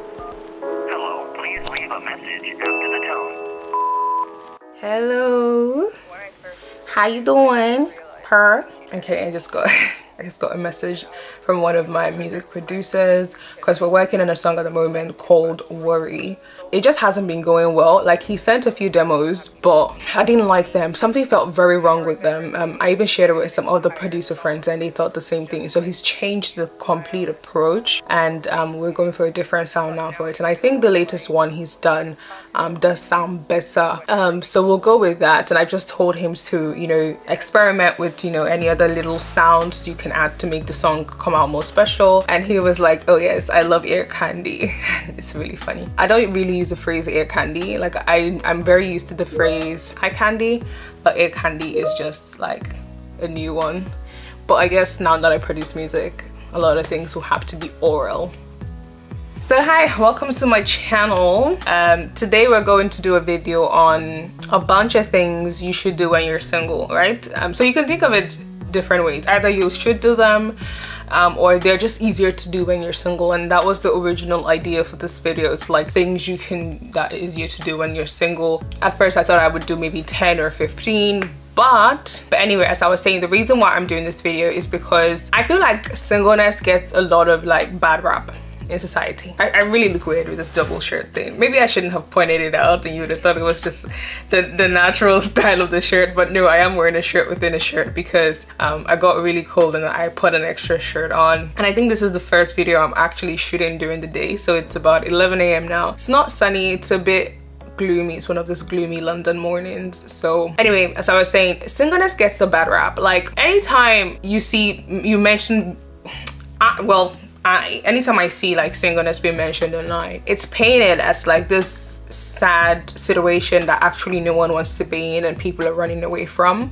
Hello, please leave a message after the tone. Hello. How you doing? Purr. Okay, I just got a message from one of my music producers because we're working on a song at the moment called Worry. It just hasn't been going well. Like, he sent a few demos, but I didn't like them. Something felt very wrong with them. I even shared it with some other producer friends and they thought the same thing. So he's changed the complete approach and we're going for a different sound now for it. And I think the latest one he's done does sound better. So we'll go with that. And I just told him to, experiment with, any other little sounds you can add to make the song come out more special. And he was like, oh yes, I love ear candy. It's really funny. I don't really use the phrase ear candy. Like, I'm very used to the phrase eye candy, but ear candy is just like a new one. But I guess now that I produce music, a lot of things will have to be oral. So hi, welcome to my channel. Today we're going to do a video on a bunch of things you should do when you're single, right? So you can think of it different ways. Either you should do them or they're just easier to do when you're single, and that was the original idea for this video. It's like things that easier to do when you're single. At first I thought I would do maybe 10 or 15, but anyway, as I was saying, the reason why I'm doing this video is because I feel like singleness gets a lot of like bad rap in society. I really look weird with this double shirt thing. Maybe I shouldn't have pointed it out and you would have thought it was just the natural style of the shirt, but no, I am wearing a shirt within a shirt because I got really cold and I put an extra shirt on. And I think this is the first video I'm actually shooting during the day, so it's about 11 a.m. now. It's not sunny, it's a bit gloomy. It's one of those gloomy London mornings. So anyway, as I was saying, singleness gets a bad rap. Like, anytime you mention anytime I see like singleness being mentioned online, it's painted as like this sad situation that actually no one wants to be in and people are running away from,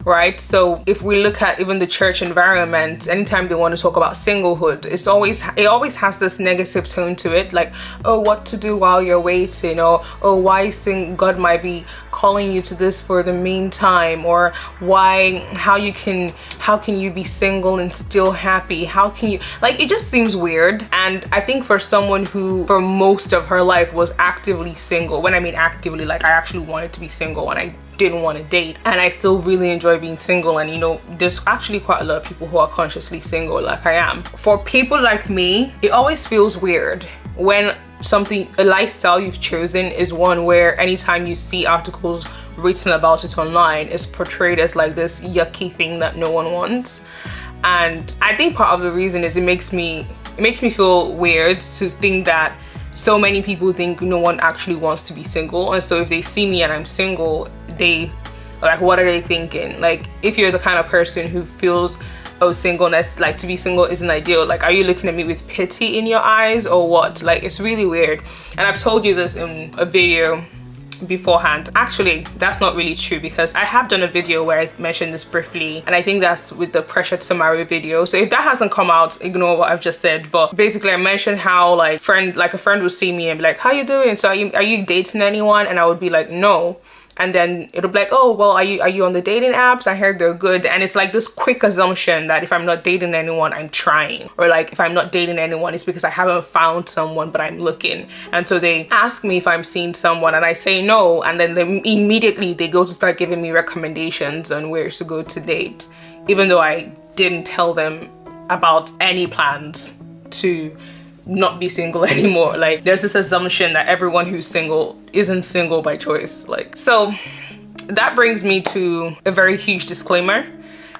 right? So if we look at even the church environment, anytime they want to talk about singlehood, it always has this negative tone to it, like, oh, what to do while you're waiting, or oh, why God might be calling you to this for the meantime, or how can you be single and still happy? How can you, like, it just seems weird. And I think for someone who for most of her life was actively single, when I mean actively, like I actually wanted to be single and I didn't want to date, and I still really enjoy being single, and there's actually quite a lot of people who are consciously single like I am. For people like me, it always feels weird when a lifestyle you've chosen is one where anytime you see articles written about it online, it's portrayed as like this yucky thing that no one wants. And I think part of the reason is it makes me feel weird to think that so many people think no one actually wants to be single, and so if they see me and I'm single, they like, what are they thinking? Like, if you're the kind of person who feels, oh, singleness, like to be single isn't ideal, like, are you looking at me with pity in your eyes or what? Like, it's really weird. And I've told you this in a video beforehand. Actually, that's not really true because I have done a video where I mentioned this briefly, and I think that's with the pressure to marry video. So if that hasn't come out, ignore what I've just said. But basically I mentioned how a friend would see me and be like, how you doing? So are you dating anyone? And I would be like, no. And then it'll be like, oh, well, are you on the dating apps? I heard they're good. And it's like this quick assumption that if I'm not dating anyone, I'm trying. Or like, if I'm not dating anyone, it's because I haven't found someone, but I'm looking. And so they ask me if I'm seeing someone and I say no. And then immediately they go to start giving me recommendations on where to go to date, even though I didn't tell them about any plans to not be single anymore. Like, there's this assumption that everyone who's single isn't single by choice. Like, so that brings me to a very huge disclaimer,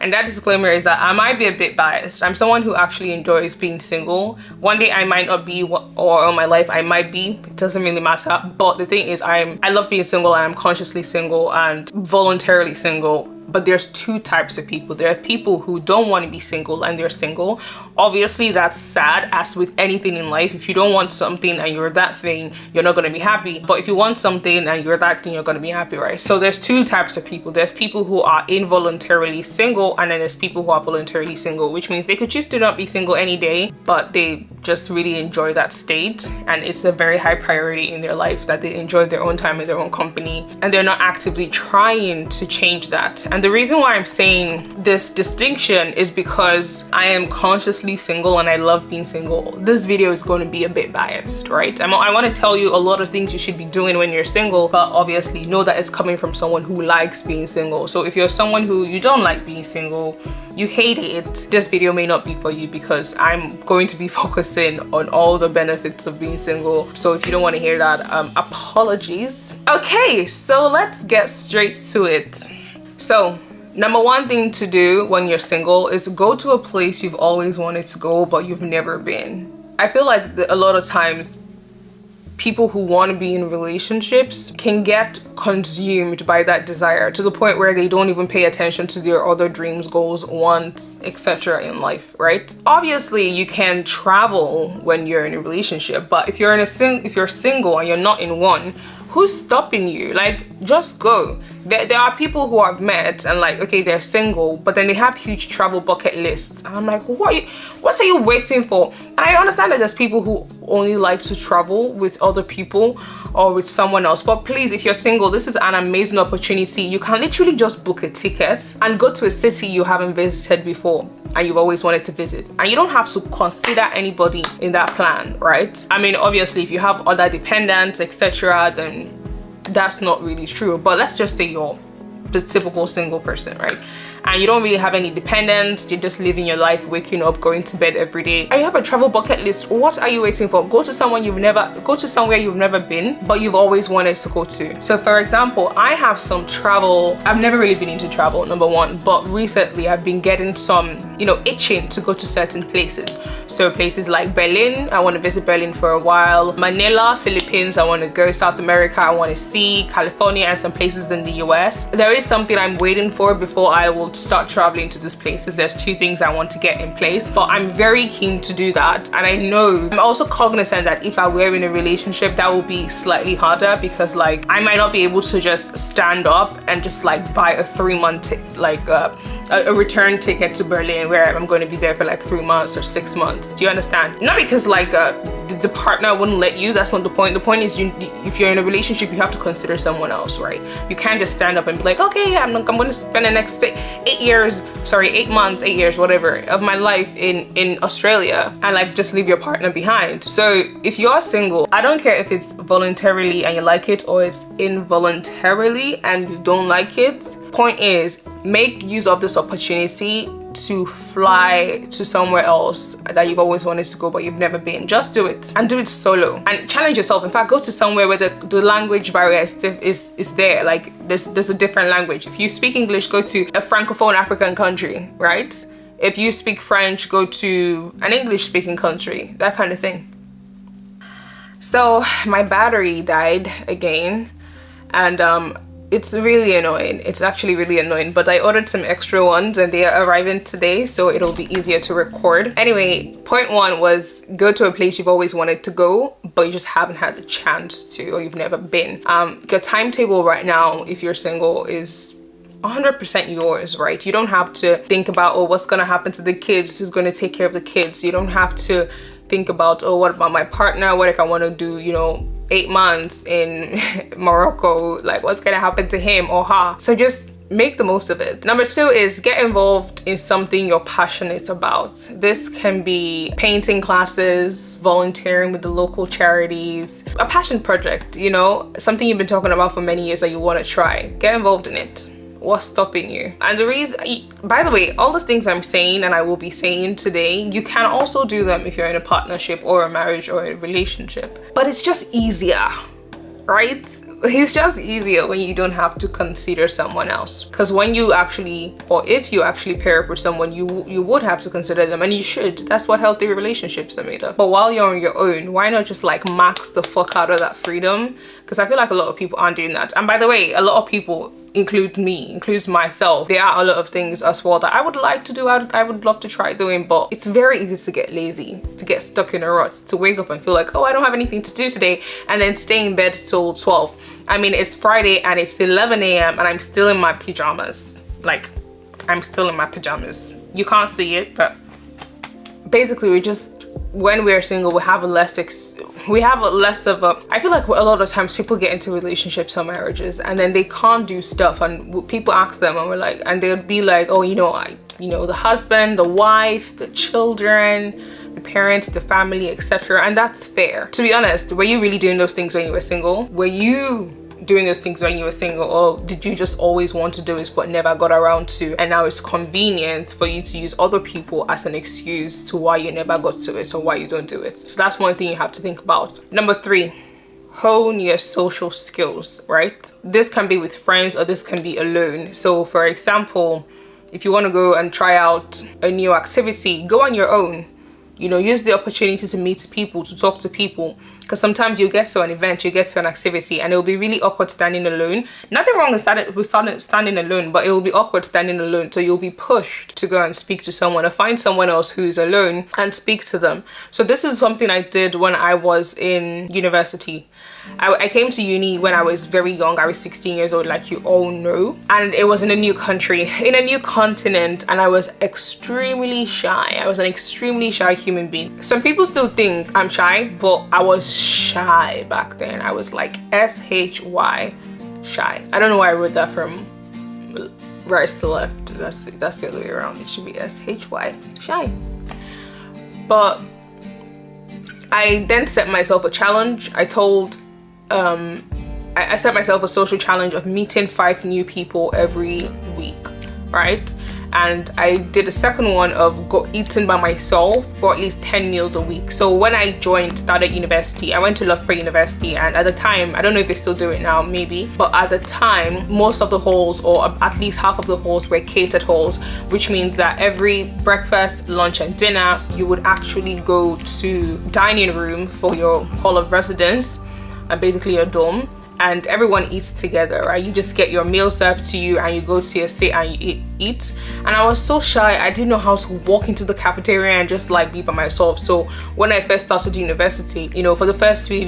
and that disclaimer is that I might be a bit biased. I'm someone who actually enjoys being single. One day I might not be, or all my life I might be. It doesn't really matter. But the thing is, I love being single, and I'm consciously single and voluntarily single. But there's two types of people. There are people who don't want to be single and they're single. Obviously that's sad, as with anything in life. If you don't want something and you're that thing, you're not going to be happy. But if you want something and you're that thing, you're going to be happy, right? So there's two types of people. There's people who are involuntarily single, and then there's people who are voluntarily single, which means they could choose to not be single any day, but they just really enjoy that state, and it's a very high priority in their life that they enjoy their own time in their own company, and they're not actively trying to change that. And the reason why I'm saying this distinction is because I am consciously single and I love being single. This video is going to be a bit biased, right? I want to tell you a lot of things you should be doing when you're single, but obviously know that it's coming from someone who likes being single. So if you're someone who you don't like being single, you hate it, this video may not be for you, because I'm going to be focusing on all the benefits of being single. So if you don't want to hear that, apologies. Okay, so let's get straight to it. So number one thing to do when you're single is go to a place you've always wanted to go but you've never been. I feel like a lot of times people who want to be in relationships can get consumed by that desire to the point where they don't even pay attention to their other dreams, goals, wants, etc. in life, right? Obviously, you can travel when you're in a relationship, but if you're single and you're not in one, who's stopping you? Like, just go. There are people who I've met and like, okay, they're single, but then they have huge travel bucket lists. And I'm like, what are you waiting for? And I understand that there's people who only like to travel with other people or with someone else. But please, if you're single, this is an amazing opportunity. You can literally just book a ticket and go to a city you haven't visited before and you've always wanted to visit. And you don't have to consider anybody in that plan, right? I mean, obviously, if you have other dependents, etc., then that's not really true. But let's just say you're the typical single person, right? And you don't really have any dependents, you're just living your life, waking up, going to bed every day, and you have a travel bucket list. What are you waiting for? Go to somewhere you've never been, but you've always wanted to go to. So for example, I have some travel. I've never really been into travel, number one, but recently I've been getting some, itching to go to certain places. So places like Berlin, I want to visit Berlin for a while. Manila, Philippines, I want to go. South America, I want to see. California, and some places in the US. There is something I'm waiting for before I will start traveling to these places. There's two things I want to get in place, but I'm very keen to do that. And I know I'm also cognizant that if I were in a relationship, that will be slightly harder, because like I might not be able to just stand up and just like buy a 3-month a return ticket to Berlin where I'm going to be there for like 3 months or 6 months. Do you understand? Not because like the partner wouldn't let you. That's not the point. The point is, if you're in a relationship, you have to consider someone else, right? You can't just stand up and be like, okay, I'm going to spend the next 8 months, 8 years, whatever, of my life in Australia and like just leave your partner behind. So if you're single, I don't care if it's voluntarily and you like it or it's involuntarily and you don't like it. Point is, make use of this opportunity to fly to somewhere else that you've always wanted to go but you've never been. Just do it, and do it solo, and challenge yourself. In fact, go to somewhere where the language barrier is there. Like there's a different language. If you speak English, go to a francophone African country, right? If you speak French, go to an English speaking country, that kind of thing. So my battery died again, and it's really annoying. It's actually really annoying, but I ordered some extra ones and they are arriving today, so it'll be easier to record. Anyway, point one was go to a place you've always wanted to go, but you just haven't had the chance to, or you've never been. Your timetable right now, if you're single, is 100% yours, right? You don't have to think about, oh, what's gonna happen to the kids? Who's gonna take care of the kids? You don't have to think about, oh, what about my partner? What if I want to do, 8 months in Morocco? Like, what's gonna happen to him or her? So just make the most of it. Number two is get involved in something you're passionate about. This can be painting classes, volunteering with the local charities, a passion project, something you've been talking about for many years that you want to try. Get involved in it. What's stopping you? And the reason, by the way, all those things I'm saying and I will be saying today, you can also do them if you're in a partnership or a marriage or a relationship. But it's just easier, right? It's just easier when you don't have to consider someone else. Because when you actually, or if you actually pair up with someone, you would have to consider them, and you should. That's what healthy relationships are made of. But while you're on your own, why not just like max the fuck out of that freedom? Because I feel like a lot of people aren't doing that. And by the way, a lot of people, includes myself, there are a lot of things as well that I would like to do, I would love to try doing, but it's very easy to get lazy, to get stuck in a rut, to wake up and feel like, oh, I don't have anything to do today, and then stay in bed till 12. I mean, it's Friday and it's 11 a.m. and I'm still in my pajamas. Like, I'm still in my pajamas. You can't see it, but basically when we're single, we have less we have less of a, I feel like a lot of times people get into relationships or marriages and then they can't do stuff, and people ask them and we're like, and they'll be like, oh, the husband, the wife, the children, the parents, the family, etc. And that's fair. To be honest, were you really doing those things when you were single? Were you doing those things when you were single, or did you just always want to do it but never got around to, and now it's convenient for you to use other people as an excuse to why you never got to it or why you don't do it? So that's one thing you have to think about. Number 3, hone your social skills, right? This can be with friends or this can be alone. So for example, if you want to go and try out a new activity, go on your own. Use the opportunity to meet people, to talk to people, because sometimes you get to an event, you get to an activity, and it will be really awkward standing alone. Nothing wrong with standing alone, but it will be awkward standing alone. So you'll be pushed to go and speak to someone or find someone else who's alone and speak to them. So this is something I did when I was in university. I came to uni when I was very young. I was 16 years old, like you all know, and it was in a new country, in a new continent, and I was extremely shy. I was an extremely shy human being. Some people still think I'm shy, but I was shy back then. I was like SHY, shy. I don't know why I wrote that from right to left. That's the other way around. It should be SHY, shy. But I then set myself a challenge. I set myself a social challenge of meeting 5 new people every week, right? And I did a second one of eating by myself for at least 10 meals a week. So when I started university, I went to Loughborough University, and at the time, I don't know if they still do it now, maybe, but at the time, most of the halls, or at least half of the halls, were catered halls, which means that every breakfast, lunch, and dinner, you would actually go to dining room for your hall of residence, and basically your dorm, and everyone eats together, right? You just get your meal served to you and you go to your seat and you eat. And I was so shy, I didn't know how to walk into the cafeteria and just like be by myself. So when I first started university, for the first few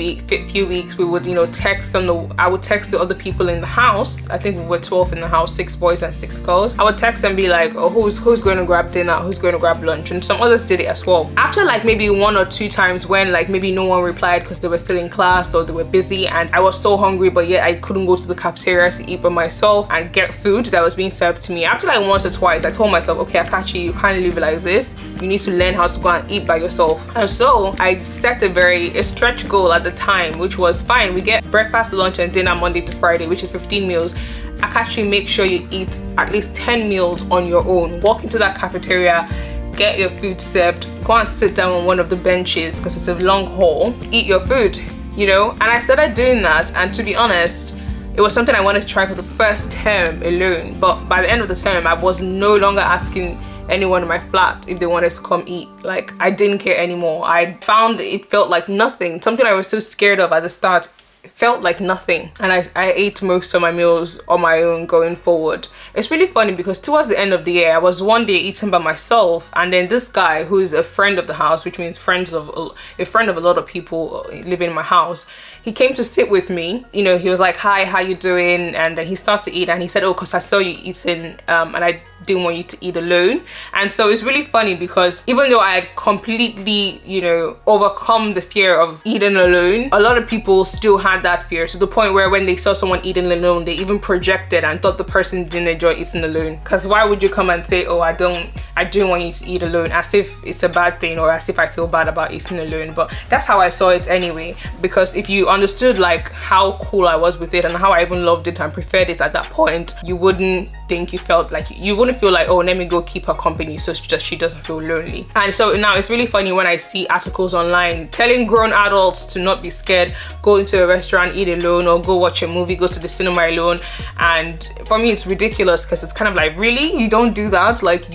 weeks, we would, text I would text the other people in the house. I think we were 12 in the house, 6 boys and 6 girls. I would text and be like, oh, who's going to grab dinner? Who's going to grab lunch? And some others did it as well. After like maybe 1 or 2 times when like maybe no one replied because they were still in class or they were busy, and I was so hungry, but yet I couldn't go to the cafeteria to eat by myself and get food that was being served to me. After like once or twice, I told myself, okay, Akachi, you can't leave it like this. You need to learn how to go and eat by yourself. And so I set a stretch goal at the time, which was fine. We get breakfast, lunch, and dinner Monday to Friday, which is 15 meals. Akachi, make sure you eat at least 10 meals on your own. Walk into that cafeteria, get your food served, go and sit down on one of the benches because it's a long hall, eat your food. And I started doing that, and to be honest, it was something I wanted to try for the first term alone, but by the end of the term, I was no longer asking anyone in my flat if they wanted to come eat. Like, I didn't care anymore. I found it felt like nothing. Something I was so scared of at the start, it felt like nothing, and I ate most of my meals on my own going forward. It's really funny because towards the end of the year, I was one day eating by myself, and then this guy who is a friend of the house, which means a friend of a lot of people living in my house, he came to sit with me. He was like, hi, how you doing? And then he starts to eat, and he said, oh, because I saw you eating and I didn't want you to eat alone. And so it's really funny because even though I had completely overcome the fear of eating alone, a lot of people still had that fear, to the point where when they saw someone eating alone, they even projected and thought the person didn't enjoy eating alone. Because why would you come and say, oh, I didn't want you to eat alone, as if it's a bad thing or as if I feel bad about eating alone? But that's how I saw it anyway, because if you understood like how cool I was with it and how I even loved it and preferred it at that point, you wouldn't think you wouldn't feel like, oh, let me go keep her company so she doesn't feel lonely. And so now it's really funny when I see articles online telling grown adults to not be scared, go into a restaurant, eat alone, or go watch a movie, go to the cinema alone. And for me, it's ridiculous because it's kind of like, really, you don't do that? Like,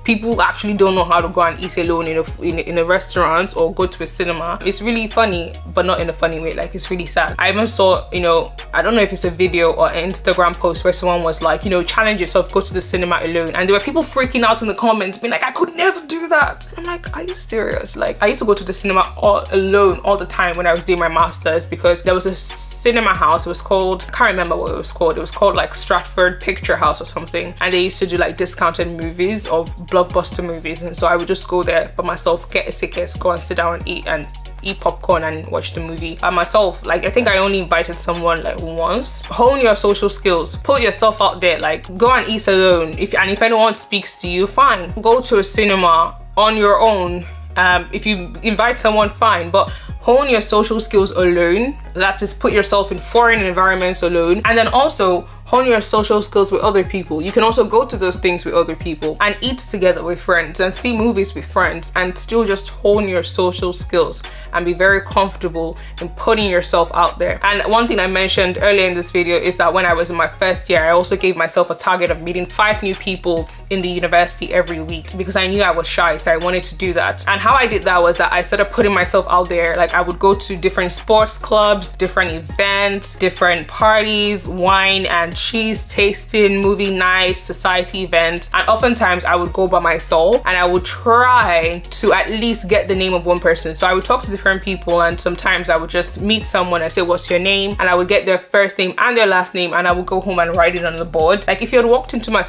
people actually don't know how to go and eat alone in a restaurant or go to a cinema. It's really funny, but not in a funny way. Like, it's really sad. I even saw, I don't know if it's a video or an Instagram post where someone was like, challenge yourself, go to the cinema alone. And there were people freaking out in the comments being like, I could never do that. I'm like, are you serious? Like, I used to go to the cinema alone all the time when I was doing my masters, because there was a cinema house. It was called, I can't remember what it was called. It was called like Stratford Picture House or something. And they used to do like discounted movies of blockbuster movies. And so I would just go there by myself, get a ticket, go and sit down and eat and eat popcorn and watch the movie. By myself, like I think I only invited someone like once. Hone your social skills. Put yourself out there. Like go and eat alone. If anyone speaks to you, fine. Go to a cinema on your own. If you invite someone, fine, but hone your social skills alone. That is, put yourself in foreign environments alone, and then also hone your social skills with other people. You can also go to those things with other people and eat together with friends and see movies with friends and still just hone your social skills and be very comfortable in putting yourself out there. And one thing I mentioned earlier in this video is that when I was in my first year, I also gave myself a target of meeting 5 new people in the university every week because I knew I was shy, so I wanted to do that. And how I did that was that I started putting myself out there. Like I would go to different sports clubs, different events, different parties, wine and cheese tasting, movie nights, society events, and oftentimes I would go by myself and I would try to at least get the name of one person. So I would talk to different people, and sometimes I would just meet someone and say, what's your name? And I would get their first name and their last name, and I would go home and write it on the board. Like if you had walked into my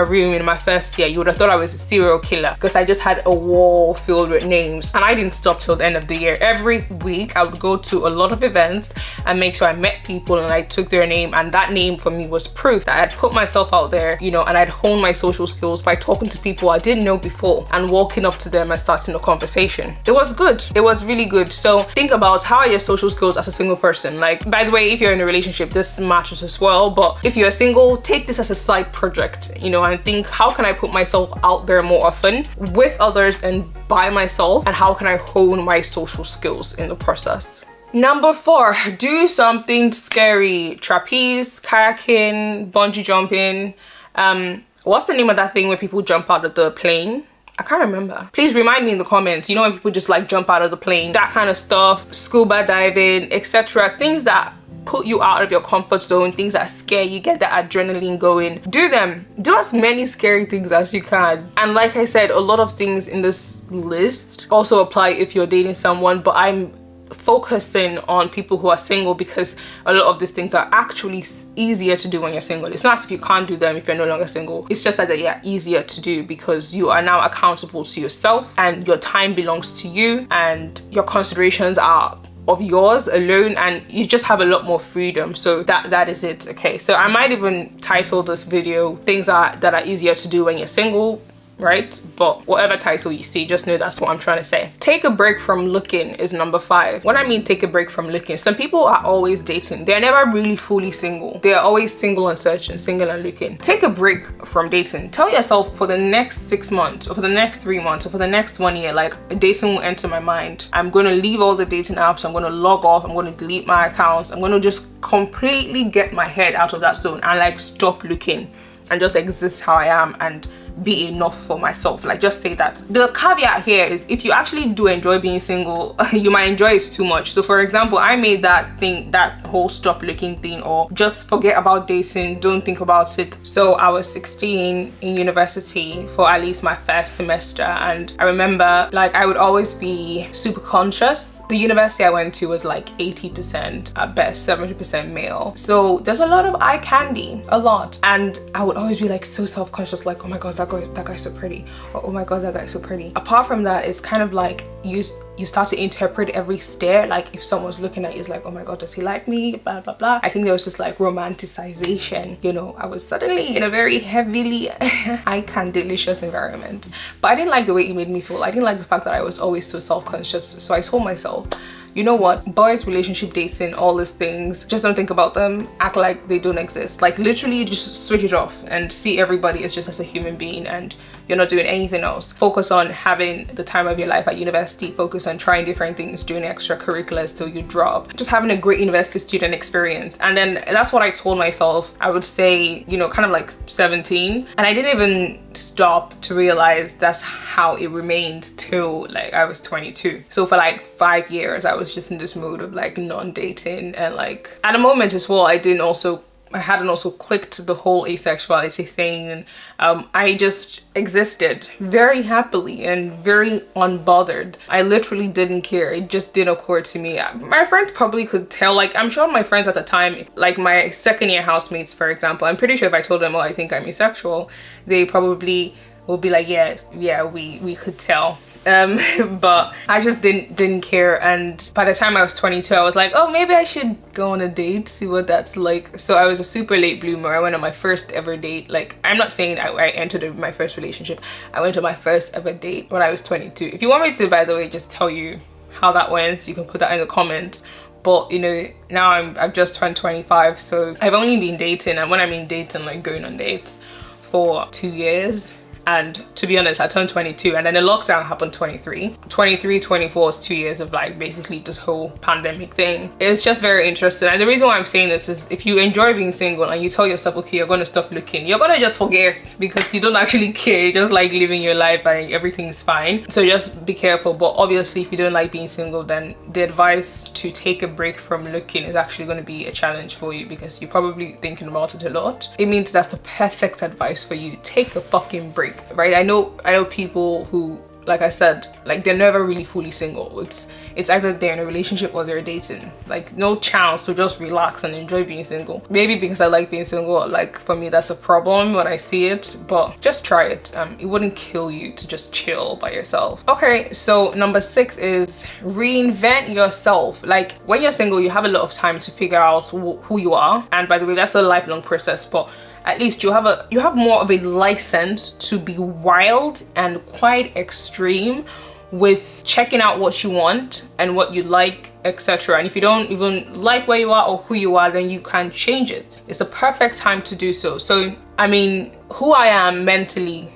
room in my first year, you would have thought I was a serial killer because I just had a wall filled with names, and I didn't stop till the end of the year. Every week I would go to a lot of events and make sure I met people and I took their name, and that name for me was proof that I had put myself out there, you know, and I'd honed my social skills by talking to people I didn't know before and walking up to them and starting a conversation. It was good. It was really good. So think about, how are your social skills as a single person? Like, by the way, if you're in a relationship, this matters as well, but if you're single, take this as a side project, you know, and think, how can I put myself out there more often with others and by myself, and how can I hone my social skills in the process? Number 4, do something scary. Trapeze, kayaking, bungee jumping. What's the name of that thing where people jump out of the plane? I can't remember. Please remind me in the comments. You know when people just like jump out of the plane, that kind of stuff, scuba diving, etc. Things that put you out of your comfort zone, things that scare you, get that adrenaline going. Do them. Do as many scary things as you can. And like I said, a lot of things in this list also apply if you're dating someone, but I'm focusing on people who are single because a lot of these things are actually easier to do when you're single. It's not as if you can't do them if you're no longer single. It's just that they are easier to do because you are now accountable to yourself and your time belongs to you and your considerations are of yours alone, and you just have a lot more freedom. So that is it. Okay, so I might even title this video things that are easier to do when you're single, right? But whatever title you see, just know that's what I'm trying to say. Take a break from looking is number 5. When I mean take a break from looking, some people are always dating. They're never really fully single. They're always single and searching, single and looking. Take a break from dating. Tell yourself, for the next 6 months or for the next 3 months or for the next 1 year, like, dating will enter my mind. I'm going to leave all the dating apps. I'm going to log off. I'm going to delete my accounts. I'm going to just completely get my head out of that zone and like stop looking and just exist how I am and be enough for myself. Like, just say that. The caveat here is if you actually do enjoy being single, you might enjoy it too much. So for example, I made that whole stop looking thing, or just forget about dating, don't think about it. So I was 16 in university for at least my first semester, and I remember like I would always be super conscious. The university I went to was like 80% at best, 70% male. So there's a lot of eye candy, a lot. And I would always be like so self-conscious, like, oh my God, that guy's so pretty. Or, oh my God, that guy's so pretty. Apart from that, it's kind of like you start to interpret every stare. Like if someone's looking at you, it's like, oh my God, does he like me? Blah, blah, blah. I think there was just like romanticization. You know, I was suddenly in a very heavily eye candy-licious environment. But I didn't like the way it made me feel. I didn't like the fact that I was always so self-conscious. So I told myself, you know what, boys, relationship, dating, all these things, just don't think about them. Act like they don't exist. Like literally just switch it off and see everybody as just as a human being, and you're not doing anything else. Focus on having the time of your life at university. Focus on trying different things, doing extracurriculars till you drop. Just having a great university student experience. And then that's what I told myself. I would say, you know, kind of like 17. And I didn't even stop to realize that's how it remained till like I was 22. So for like 5 years, I was just in this mood of like non-dating, and like at a moment as well, I hadn't also clicked the whole asexuality thing. I just existed very happily and very unbothered. I literally didn't care. It just didn't occur to me. My friends probably could tell. Like, I'm sure my friends at the time, like my second year housemates, for example, I'm pretty sure if I told them, oh, I think I'm asexual, they probably will be like, yeah, we could tell. but I just didn't care. And by the time I was 22, I was like, oh, maybe I should go on a date, see what that's like. So I was a super late bloomer. I went on my first ever date. Like, I'm not saying I entered my first relationship. I went on my first ever date when I was 22. If you want me to, by the way, just tell you how that went, you can put that in the comments. But you know, now I've just turned 25, so I've only been dating, and when I mean dating, like going on dates, for 2 years. And to be honest, I turned 22 and then the lockdown happened 23. 24 is 2 years of like basically this whole pandemic thing. It's just very interesting. And the reason why I'm saying this is if you enjoy being single and you tell yourself, okay, you're going to stop looking, you're going to just forget because you don't actually care. You just like living your life and everything's fine. So just be careful. But obviously, if you don't like being single, then the advice to take a break from looking is actually going to be a challenge for you because you're probably thinking about it a lot. It means that's the perfect advice for you. Take a fucking break. Right? I know people who, like I said, like they're never really fully single. It's either they're in a relationship or they're dating. Like no chance to just relax and enjoy being single. Maybe because I like being single, like for me that's a problem when I see it, but just try it. It wouldn't kill you to just chill by yourself. Okay, so number 6 is reinvent yourself. Like when you're single, you have a lot of time to figure out who you are. And by the way, that's a lifelong process, but at least you have more of a license to be wild and quite extreme with checking out what you want and what you like, etc. And if you don't even like where you are or who you are, then you can change it. It's the perfect time to do so. So I mean, who I am mentally,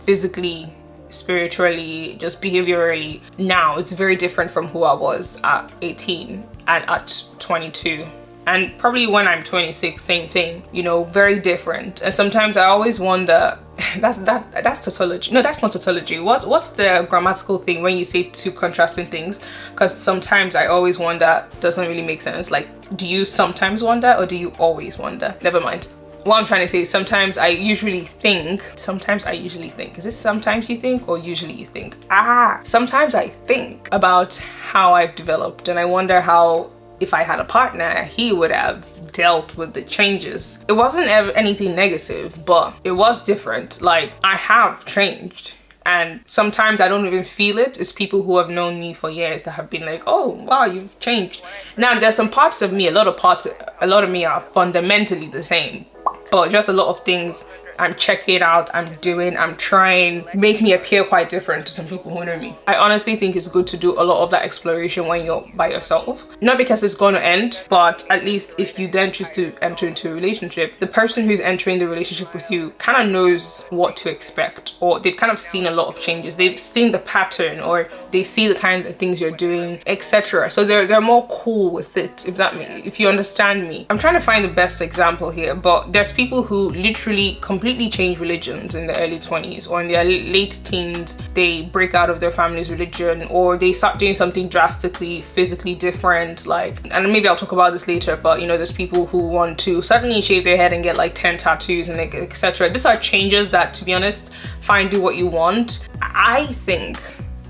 physically, spiritually, just behaviorally now, it's very different from who I was at 18 and at 22. And probably when I'm 26, same thing, you know, very different. And sometimes I always wonder, that's tautology. No, that's not tautology. What's the grammatical thing when you say two contrasting things? Because sometimes I always wonder, doesn't really make sense. Like, do you sometimes wonder or do you always wonder? Never mind. What I'm trying to say is sometimes I usually think. Is this sometimes you think or usually you think? Sometimes I think about how I've developed and I wonder how, if I had a partner, he would have dealt with the changes. It wasn't ever anything negative, but it was different. Like, I have changed. And sometimes I don't even feel it. It's people who have known me for years that have been like, oh, wow, you've changed. Now, there's some parts of me, a lot of me are fundamentally the same. But just a lot of things I'm checking out, I'm doing, I'm trying, make me appear quite different to some people who know me. I honestly think it's good to do a lot of that exploration when you're by yourself. Not because it's going to end, but at least if you then choose to enter into a relationship, the person who's entering the relationship with you kind of knows what to expect, or they've kind of seen a lot of changes. They've seen the pattern, or they see the kind of things you're doing, etc. So they're more cool with it, if you understand me. I'm trying to find the best example here, but there's people who literally completely change religions in the early 20s, or in their late teens they break out of their family's religion, or they start doing something drastically physically different, like, and maybe I'll talk about this later, but you know, there's people who want to suddenly shave their head and get like 10 tattoos and like, etc. These are changes that, to be honest, fine, do what you want. I think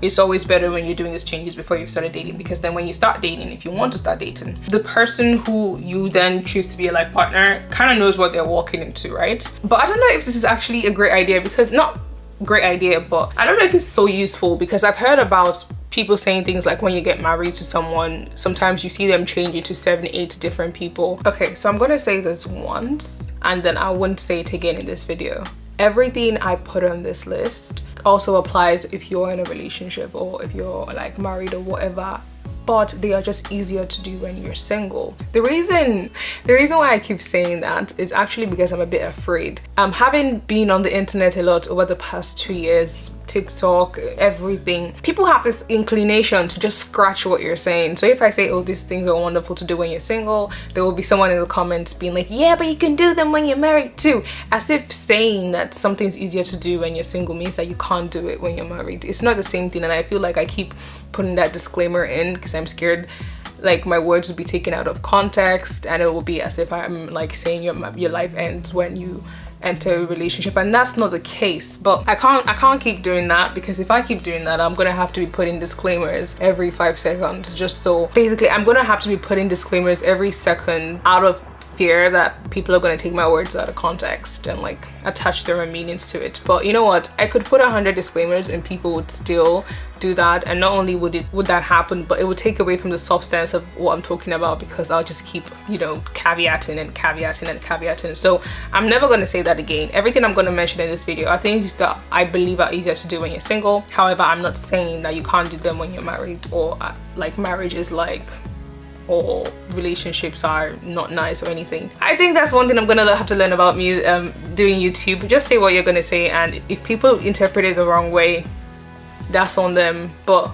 it's always better when you're doing these changes before you've started dating, because then when you start dating, if you want to start dating, the person who you then choose to be a life partner kind of knows what they're walking into, right? But I don't know if this is actually a great idea, because not great idea, but I don't know if it's so useful, because I've heard about people saying things like when you get married to someone, sometimes you see them change into 7-8 different people. Okay, so I'm gonna say this once and then I won't say it again in this video. Everything I put on this list also applies if you're in a relationship or if you're like married or whatever, but they are just easier to do when you're single. The reason why I keep saying that is actually because I'm a bit afraid. Having been on the internet a lot over the past 2 years, TikTok, everything, people have this inclination to just scratch what you're saying. So if I say, oh, these things are wonderful to do when you're single, there will be someone in the comments being like, yeah, but you can do them when you're married too. As if saying that something's easier to do when you're single means that you can't do it when you're married. It's not the same thing, and I feel like I keep putting that disclaimer in because I'm scared like my words will be taken out of context and it will be as if I'm like saying your life ends when you enter a relationship, and that's not the case. But I can't keep doing that, because if I keep doing that, I'm gonna have to be putting disclaimers every 5 seconds. Just so basically I'm gonna have to be putting disclaimers every second out of fear that people are going to take my words out of context and like attach their own meanings to it. But you know what, I could put 100 disclaimers and people would still do that, and not only would that happen, but it would take away from the substance of what I'm talking about, because I'll just keep, you know, caveating and caveating and caveating. So I'm never going to say that again. Everything I'm going to mention in this video are things that I believe are easier to do when you're single. However, I'm not saying that you can't do them when you're married, or like marriage is like, or relationships are not nice or anything. I think that's one thing I'm gonna have to learn about me doing YouTube. Just say what you're gonna say, and if people interpret it the wrong way, that's on them. But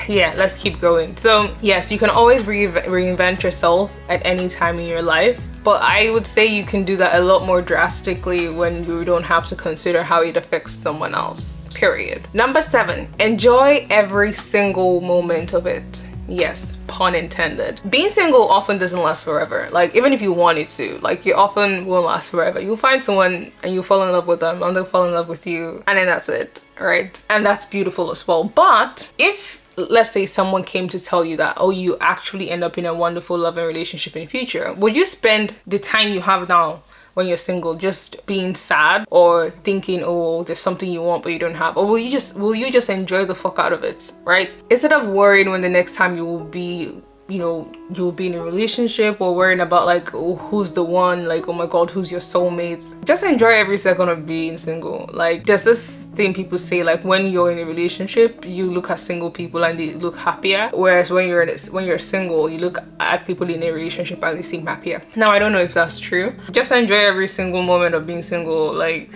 yeah, let's keep going. So yes, you can always reinvent yourself at any time in your life, but I would say you can do that a lot more drastically when you don't have to consider how it affects someone else, period. Number 7, enjoy every single moment of it. Yes, pun intended. Being single often doesn't last forever. Like, even if you wanted to, like, you often won't last forever. You'll find someone and you fall in love with them and they'll fall in love with you, and then that's it, right? And that's beautiful as well. But if, let's say, someone came to tell you that, oh, you actually end up in a wonderful loving relationship in the future, would you spend the time you have now when you're single just being sad or thinking, oh, there's something you want but you don't have? Or will you just enjoy the fuck out of it, right? Instead of worrying when the next time you will be, you know, you'll be in a relationship, or worrying about like, oh, who's the one, like, oh my god, who's your soulmates, just enjoy every second of being single. Like, there's this thing people say, like, when you're in a relationship you look at single people and they look happier, whereas when you're single you look at people in a relationship and they seem happier. Now, I don't know if that's true. Just enjoy every single moment of being single. Like,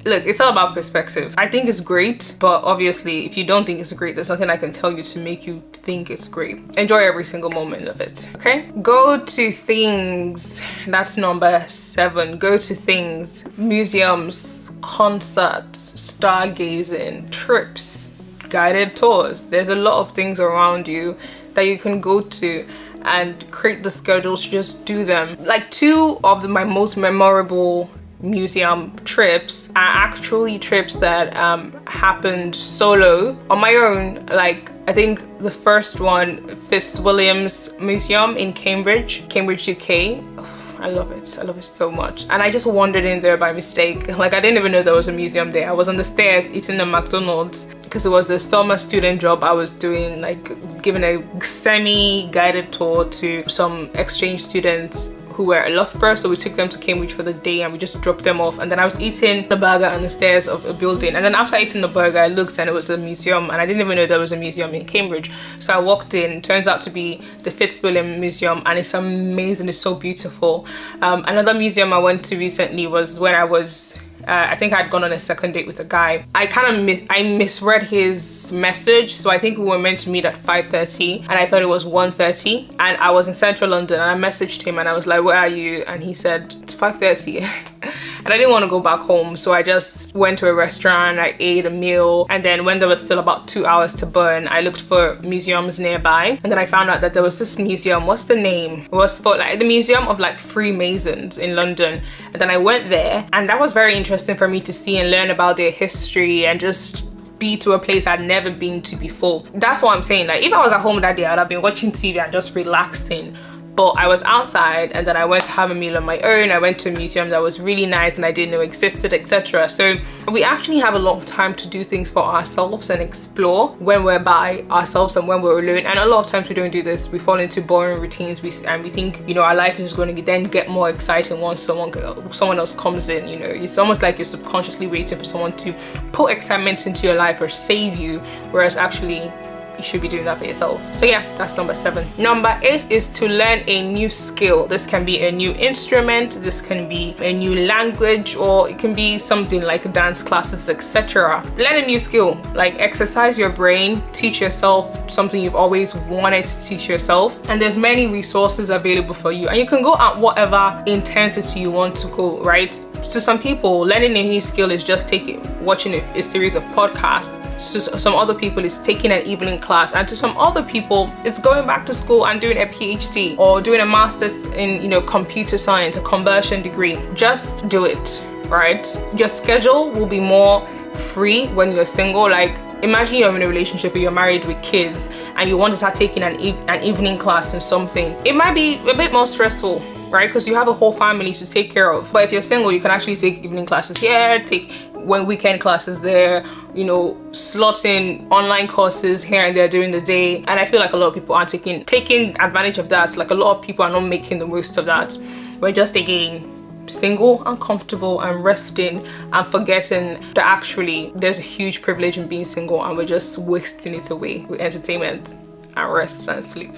look, it's all about perspective. I think it's great, but obviously if you don't think it's great, there's nothing I can tell you to make you think it's great. Enjoy every single moment of it, okay? Go to things. That's number 7. Go to things. Museums, concerts, stargazing, trips, guided tours. There's a lot of things around you that you can go to and create the schedules to just do them. Like, 2 of my most memorable museum trips are actually trips that happened solo on my own. Like, I think the first one, Fitzwilliam's Museum in Cambridge, UK. I love it so much, and I just wandered in there by mistake. Like, I didn't even know there was a museum there. I was on the stairs eating a McDonald's because it was the summer student job I was doing, like giving a semi-guided tour to some exchange students who were at Loughborough. So we took them to Cambridge for the day and we just dropped them off, and then I was eating the burger on the stairs of a building, and then after eating the burger I looked and it was a museum, and I didn't even know there was a museum in Cambridge. So I walked in. Turns out to be the Fitzwilliam Museum, and it's amazing. It's so beautiful. Another museum I went to recently was when I was I think I'd gone on a second date with a guy. I misread his message, so I think we were meant to meet at 5:30 and I thought it was 1:30, and I was in central London, and I messaged him and I was like, where are you? And he said it's 5:30 and I didn't want to go back home, so I just went to a restaurant. I ate a meal, and then when there was still about 2 hours to burn, I looked for museums nearby, and then I found out that there was this museum. What's the name? It was for like the Museum of like Freemasons in London, and then I went there, and that was very interesting for me to see and learn about their history and just be to a place I'd never been to before. That's what I'm saying. Like, if I was at home that day, I'd have been watching TV and just relaxing. But I was outside, and then I went to have a meal on my own. I went to a museum that was really nice and I didn't know existed, etc. So we actually have a lot of time to do things for ourselves and explore when we're by ourselves and when we're alone. And a lot of times we don't do this. We fall into boring routines, and we think, you know, our life is going to then get more exciting once someone else comes in. You know, it's almost like you're subconsciously waiting for someone to put excitement into your life or save you, whereas actually you should be doing that for yourself. So yeah, that's number 7. Number 8 is to learn a new skill. This can be a new instrument, this can be a new language, or it can be something like dance classes, etc. Learn a new skill. Like, exercise your brain, teach yourself something you've always wanted to teach yourself, and there's many resources available for you, and you can go at whatever intensity you want to go, right? To some people, learning a new skill is just watching a series of podcasts. To some other people, it's taking an evening class, and to some other people, it's going back to school and doing a PhD or doing a master's in, you know, computer science, a conversion degree. Just do it, right? Your schedule will be more free when you're single. Like, imagine you're in a relationship or you're married with kids and you want to start taking an evening class in something. It might be a bit more stressful, right? Because you have a whole family to take care of. But if you're single, you can actually take evening classes here, take weekend classes there, you know, slots in online courses here and there during the day. And I feel like a lot of people aren't taking advantage of that. Like a lot of people are not making the most of that. We're just taking single, uncomfortable, and resting and forgetting that actually there's a huge privilege in being single, and we're just wasting it away with entertainment and rest and sleep.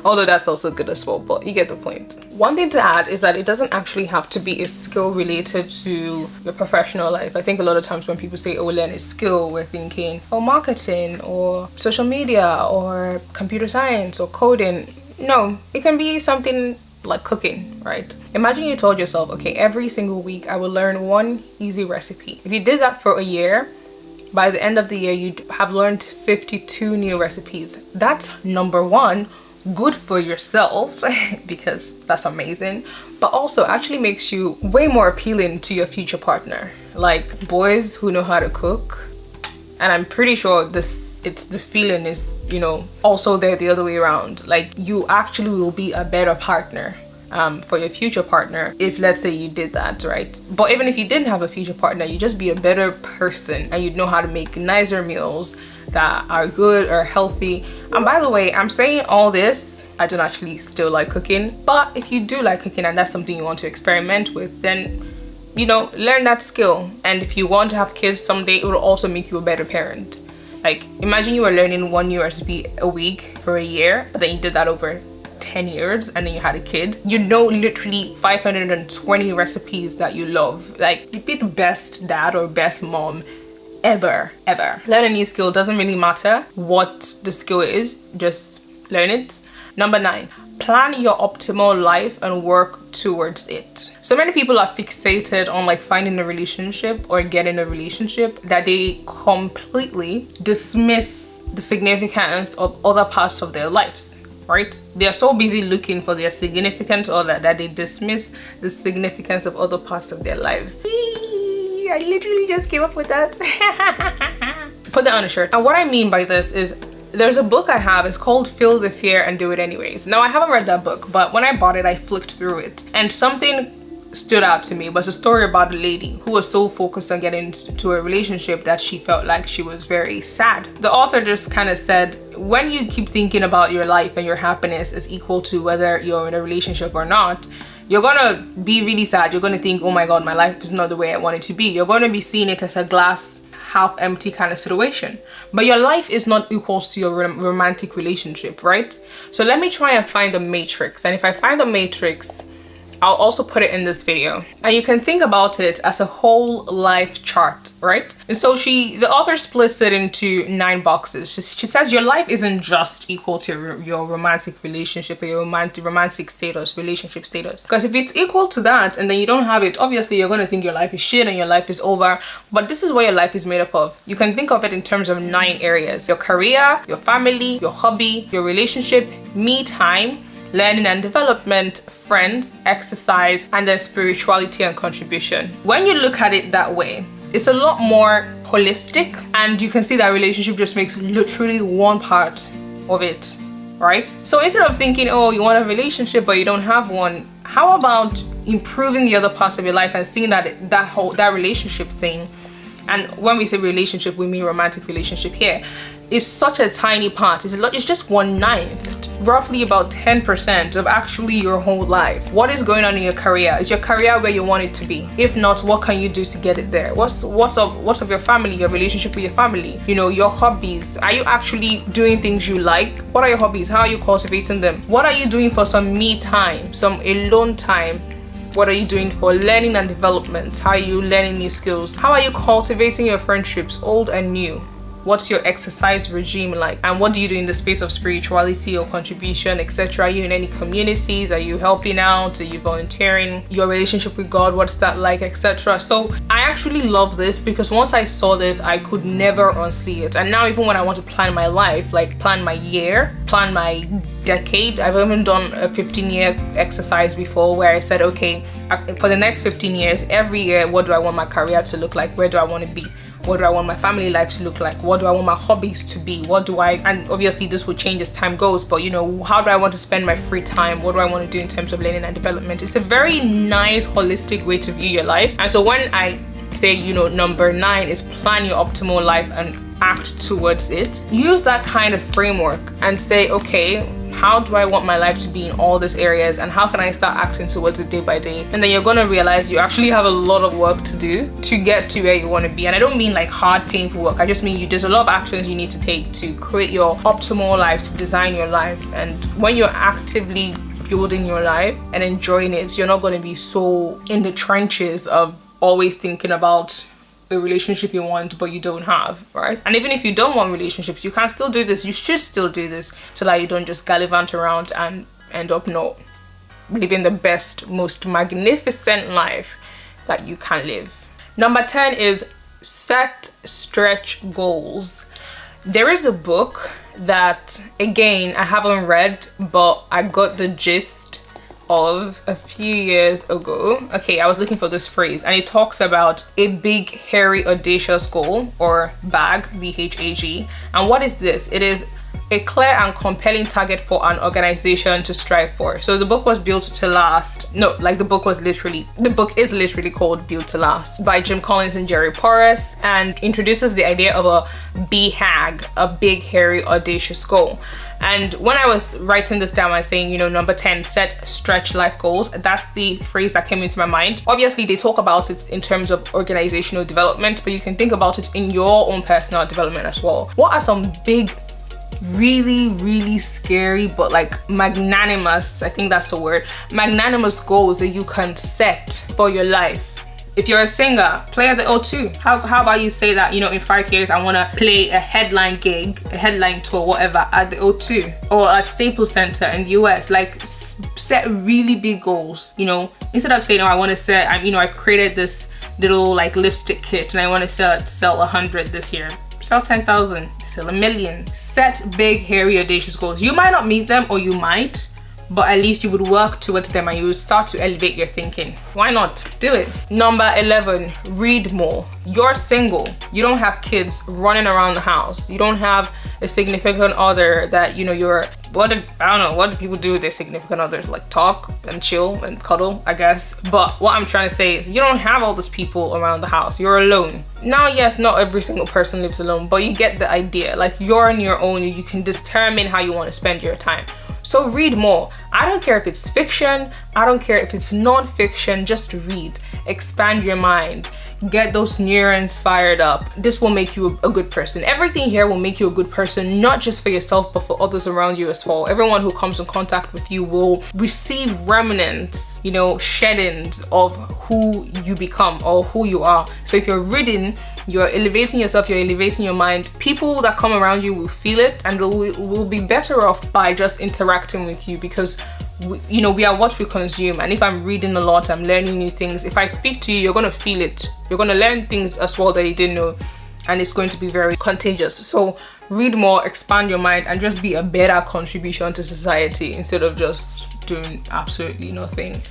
Although that's also good as well, but you get the point. One thing to add is that it doesn't actually have to be a skill related to your professional life. I think a lot of times when people say, oh, learn a skill, we're thinking, oh, marketing or social media or computer science or coding. No, it can be something like cooking, right? Imagine you told yourself, okay, every single week I will learn one easy recipe. If you did that for a year, by the end of the year, you'd have learned 52 new recipes. That's number one, good for yourself because that's amazing, but also actually makes you way more appealing to your future partner. Like boys who know how to cook, and I'm pretty sure the feeling is, you know, also there the other way around. Like you actually will be a better partner for your future partner if, let's say, you did that, right? But even if you didn't have a future partner, you'd just be a better person and you'd know how to make nicer meals that are good or healthy. And by the way, I'm saying all this, I don't actually still like cooking, but if you do like cooking and that's something you want to experiment with, then, you know, learn that skill. And if you want to have kids someday, it will also make you a better parent. Like imagine you were learning one new recipe a week for a year, but then you did that over 10 years and then you had a kid. You know literally 520 recipes that you love. Like you'd be the best dad or best mom ever. Learn a new skill. Doesn't really matter what the skill is, just learn it. Number 9, plan your optimal life and work towards it. So many people are fixated on like finding a relationship or getting a relationship that they completely dismiss the significance of other parts of their lives, right? They are so busy looking for their significant other that they dismiss the significance of other parts of their lives. I literally just came up with that. Put that on a shirt. And what I mean by this is there's a book I have, it's called Feel the Fear and Do It Anyways. Now I haven't read that book, but when I bought it, I flicked through it and something stood out to me. It was a story about a lady who was so focused on getting into a relationship that she felt like she was very sad. The author just kind of said, when you keep thinking about your life and your happiness is equal to whether you're in a relationship or not, you're gonna be really sad. You're gonna think, oh my God, my life is not the way I want it to be. You're gonna be seeing it as a glass half empty kind of situation. But your life is not equals to your romantic relationship, right? So let me try and find the matrix. And if I find the matrix, I'll also put it in this video. And you can think about it as a whole life chart, right? And so the author splits it into 9 boxes. She says your life isn't just equal to your romantic relationship or your romantic status, relationship status. Because if it's equal to that and then you don't have it, obviously you're going to think your life is shit and your life is over. But this is what your life is made up of. You can think of it in terms of 9 areas: your career, your family, your hobby, your relationship, me time, learning and development, friends, exercise, and then spirituality and contribution. When you look at it that way, it's a lot more holistic, and you can see that relationship just makes literally one part of it, right? So instead of thinking, oh, you want a relationship but you don't have one, how about improving the other parts of your life and seeing that relationship thing? And when we say relationship, we mean romantic relationship here. It's such a tiny part. It's just 1/9, roughly about 10% of actually your whole life. What is going on in your career? Is your career where you want it to be? If not, what can you do to get it there? What's of your family, your relationship with your family? You know, your hobbies. Are you actually doing things you like? What are your hobbies? How are you cultivating them? What are you doing for some me time, some alone time? What are you doing for learning and development? How are you learning new skills? How are you cultivating your friendships, old and new? What's your exercise regime like? And what do you do in the space of spirituality or contribution, etc.? Are you in any communities? Are you helping out? Are you volunteering? Your relationship with God, what's that like, etc.? So I actually love this because once I saw this, I could never unsee it. And now even when I want to plan my life, like plan my year, plan my decade, I've even done a 15-year exercise before where I said, okay, for the next 15 years, every year, what do I want my career to look like? Where do I want to be? What do I want my family life to look like? What do I want my hobbies to be? And obviously this will change as time goes, but how do I want to spend my free time? What do I want to do in terms of learning and development? It's a very nice, holistic way to view your life. And so when I say, number 9 is plan your optimal life and act towards it, use that kind of framework and say, okay, how do I want my life to be in all these areas, and how can I start acting towards it day by day? And then you're gonna realize you actually have a lot of work to do to get to where you want to be. And I don't mean like hard, painful work. I just mean there's a lot of actions you need to take to create your optimal life, to design your life. And when you're actively building your life and enjoying it, you're not going to be so in the trenches of always thinking about a relationship you want but you don't have, right? And even if you don't want relationships, you can still do this. You should still do this so that you don't just gallivant around and end up not living the best, most magnificent life that you can live. Number 10 is set stretch goals. There is a book that, again, I haven't read, but I got the gist of a few years ago. Okay, I was looking for this phrase, and it talks about a big, hairy, audacious goal, or BHAG, BHAG. And what is this? It is a clear and compelling target for an organization to strive for. So the book was built to last. No, like the book is literally called Built to Last by Jim Collins and Jerry Porras, and introduces the idea of a BHAG, a big, hairy, audacious goal. And when I was writing this down, I was saying, number 10, set stretch life goals. That's the phrase that came into my mind. Obviously, they talk about it in terms of organizational development, but you can think about it in your own personal development as well. What are some big, really, really scary, but like magnanimous, I think that's the word, magnanimous goals that you can set for your life? If you're a singer, play at the O2. How about you say that, in 5 years, I want to play a headline gig, a headline tour, whatever, at the O2 or at Staples Center in the US. Like, set really big goals, instead of saying, I want to set, I've created this little like lipstick kit and I want to sell 100 this year. Sell 10,000, sell 1 million. Set big, hairy, audacious goals. You might not meet them, or you might, but at least you would work towards them and you would start to elevate your thinking. Why not? Do it. Number 11, read more. You're single. You don't have kids running around the house. You don't have a significant other that, what do people do with their significant others? Like talk and chill and cuddle, I guess. But what I'm trying to say is you don't have all those people around the house. You're alone. Now, yes, not every single person lives alone, but you get the idea. Like, you're on your own. You can determine how you want to spend your time. So read more. I don't care if it's fiction, I don't care if it's non-fiction, just read. Expand your mind. Get those neurons fired up. This will make you a good person. Everything here will make you a good person, not just for yourself, but for others around you as well. Everyone who comes in contact with you will receive remnants, sheddings of who you become or who you are. So if you're reading, you're elevating yourself, you're elevating your mind. People that come around you will feel it, and will be better off by just interacting with you, because we are what we consume. And if I'm reading a lot, I'm learning new things. If I speak to you, you're gonna feel it. You're gonna learn things as well that you didn't know, and it's going to be very contagious. So read more, expand your mind, and just be a better contribution to society instead of just doing absolutely nothing.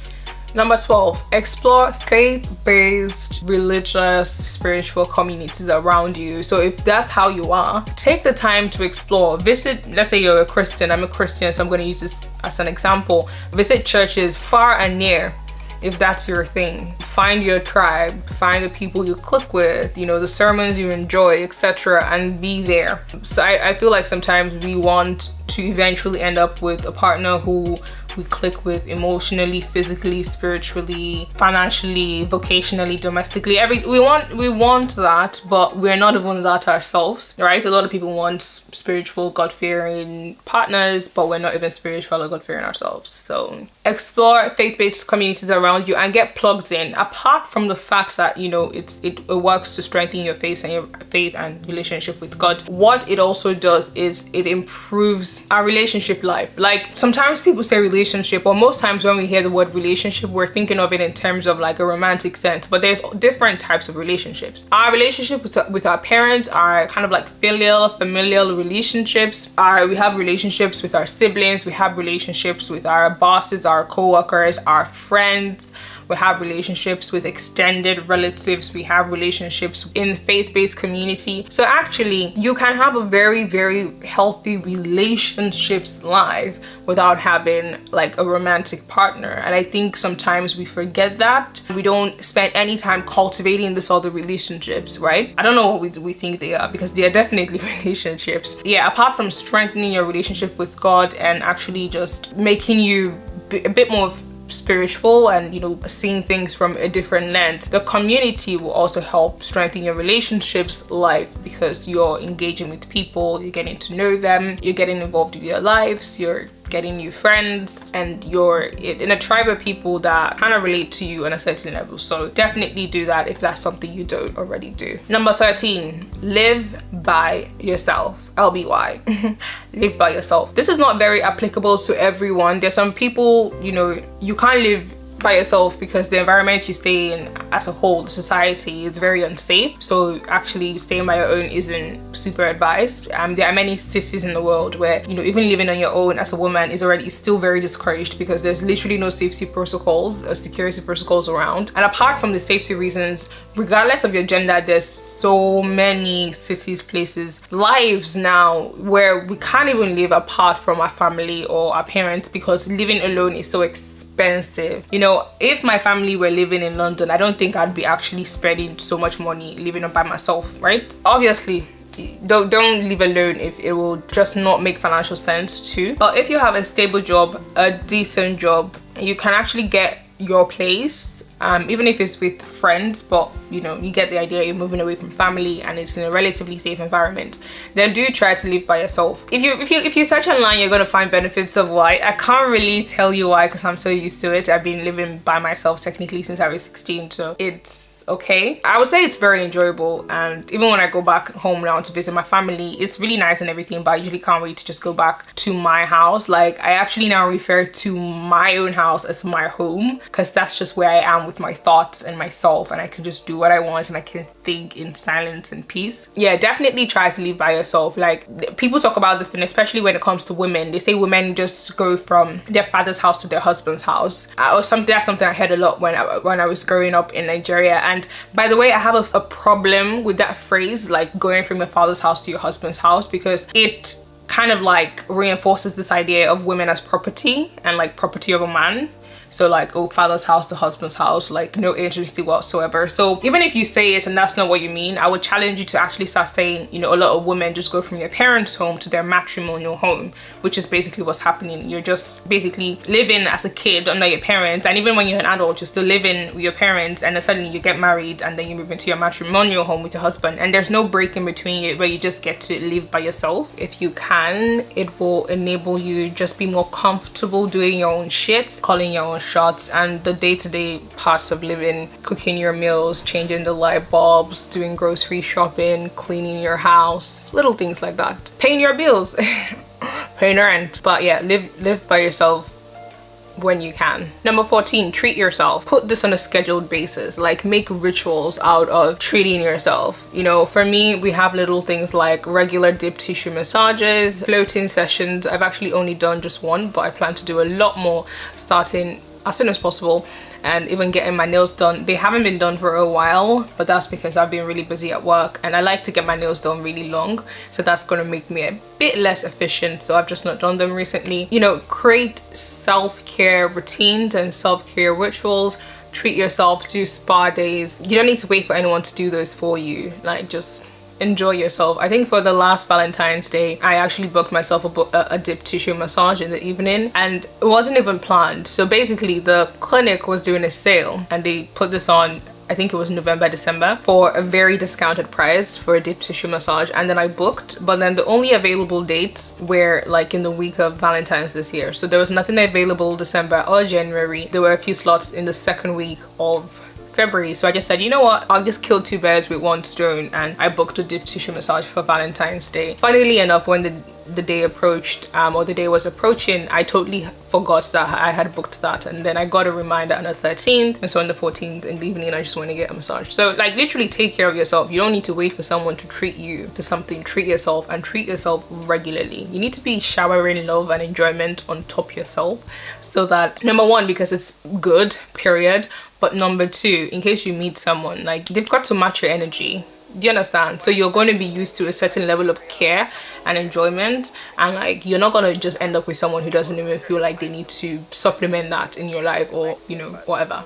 Number 12, explore faith-based, religious, spiritual communities around you. So if that's how you are, take the time to explore. Visit, let's say you're a Christian, I'm a Christian, so I'm going to use this as an example. Visit churches far and near, if that's your thing. Find your tribe, find the people you click with, the sermons you enjoy, etc., and be there. So I feel like sometimes we want to eventually end up with a partner who we click with emotionally, physically, spiritually, financially, vocationally, domestically. We want that, but we're not even that ourselves, right? A lot of people want spiritual, God-fearing partners, but we're not even spiritual or God-fearing ourselves. So explore faith-based communities around you and get plugged in. Apart from the fact that it works to strengthen your faith and relationship with God, what it also does is it improves our relationship life. Like, sometimes people say relationship, or most times when we hear the word relationship, we're thinking of it in terms of like a romantic sense, but there's different types of relationships. Our relationship with our parents are kind of like familial relationships. We have relationships with our siblings, we have relationships with our bosses, our co-workers, our friends, we have relationships with extended relatives, we have relationships in faith-based community. So actually, you can have a very, very healthy relationships life without having like a romantic partner. And I think sometimes we forget that. We don't spend any time cultivating this other relationships, right? I don't know what we think they are, because they are definitely relationships. Yeah, apart from strengthening your relationship with God and actually just making you a bit more spiritual and, you know, seeing things from a different lens, the community will also help strengthen your relationships life, because you're engaging with people, you're getting to know them, you're getting involved in their lives, you're getting new friends, and you're in a tribe of people that kind of relate to you on a certain level. So definitely do that if that's something you don't already do. Number 13, live by yourself. LBY. Live by yourself. This is not very applicable to everyone. There's some people, you know, you can't live by yourself because the environment you stay in as a whole, the society, is very unsafe. So actually staying by your own isn't super advised. There are many cities in the world where, you know, even living on your own as a woman is still very discouraged, because there's literally no safety protocols or security protocols around. And apart from the safety reasons, regardless of your gender, there's so many cities, places, lives now where we can't even live apart from our family or our parents, because living alone is so expensive. You know, if my family were living in London, I don't think I'd be actually spending so much money living by myself, right? Obviously, don't live alone if it will just not make financial sense too. But if you have a stable job, a decent job, you can actually get your place, even if it's with friends, but you know, you get the idea, you're moving away from family and it's in a relatively safe environment, then do try to live by yourself. If you search online, you're going to find benefits of why. I can't really tell you why, because I'm so used to it. I've been living by myself technically since I was 16, so it's okay. I would say it's very enjoyable, and even when I go back home now to visit my family, it's really nice and everything, but I usually can't wait to just go back to my house. Like, I actually now refer to my own house as my home, because that's just where I am with my thoughts and myself, and I can just do what I want and I can think in silence and peace. Yeah, definitely try to live by yourself. Like, people talk about this, and especially when it comes to women, they say women just go from their father's house to their husband's house, or something. That's something I heard a lot when I was growing up in Nigeria. And by the way, I have a problem with that phrase, like going from your father's house to your husband's house, because it kind of like reinforces this idea of women as property and like property of a man. So like, oh, father's house to husband's house, like no agency whatsoever. So even if you say it and that's not what you mean, I would challenge you to actually start saying, you know, a lot of women just go from their parents' home to their matrimonial home, which is basically what's happening. You're just basically living as a kid under your parents, and even when you're an adult, you're still living with your parents, and then suddenly you get married and then you move into your matrimonial home with your husband, and there's no break in between it where you just get to live by yourself. If you can, it will enable you just be more comfortable doing your own shit, calling your own shots, and the day-to-day parts of living, cooking your meals, changing the light bulbs, doing grocery shopping, cleaning your house, little things like that, paying your bills, paying rent. But yeah, live by yourself when you can. Number 14, treat yourself. Put this on a scheduled basis. Like, make rituals out of treating yourself. You know, for me, we have little things like regular deep tissue massages, floating sessions. I've actually only done just one, but I plan to do a lot more starting as soon as possible, and even getting my nails done. They haven't been done for a while, but that's because I've been really busy at work, and I like to get my nails done really long, so that's going to make me a bit less efficient, so I've just not done them recently. You know, create self-care routines and self-care rituals. Treat yourself, do spa days. You don't need to wait for anyone to do those for you. Like, just enjoy yourself. I think for the last Valentine's Day, I actually booked myself a deep tissue massage in the evening, and it wasn't even planned. So basically the clinic was doing a sale, and they put this on, I think it was November, December, for a very discounted price for a deep tissue massage, and then I booked, but then the only available dates were like in the week of Valentine's this year. So there was nothing available December or January. There were a few slots in the second week of February, so I just said, you know what, I'll just kill two birds with one stone, and I booked a deep tissue massage for Valentine's Day. Funnily enough, when the the day approached, or the day was approaching, I totally forgot that I had booked that, and then I got a reminder on the 13th, and so on the 14th in the evening I just want to get a massage. So like literally take care of yourself. You don't need to wait for someone to treat you to something. Treat yourself, and treat yourself regularly. You need to be showering love and enjoyment on top yourself, so that number one, because it's good, period, but number two, in case you meet someone, like they've got to match your energy. Do you understand? So you're going to be used to a certain level of care and enjoyment, and like you're not going to just end up with someone who doesn't even feel like they need to supplement that in your life, or you know, whatever.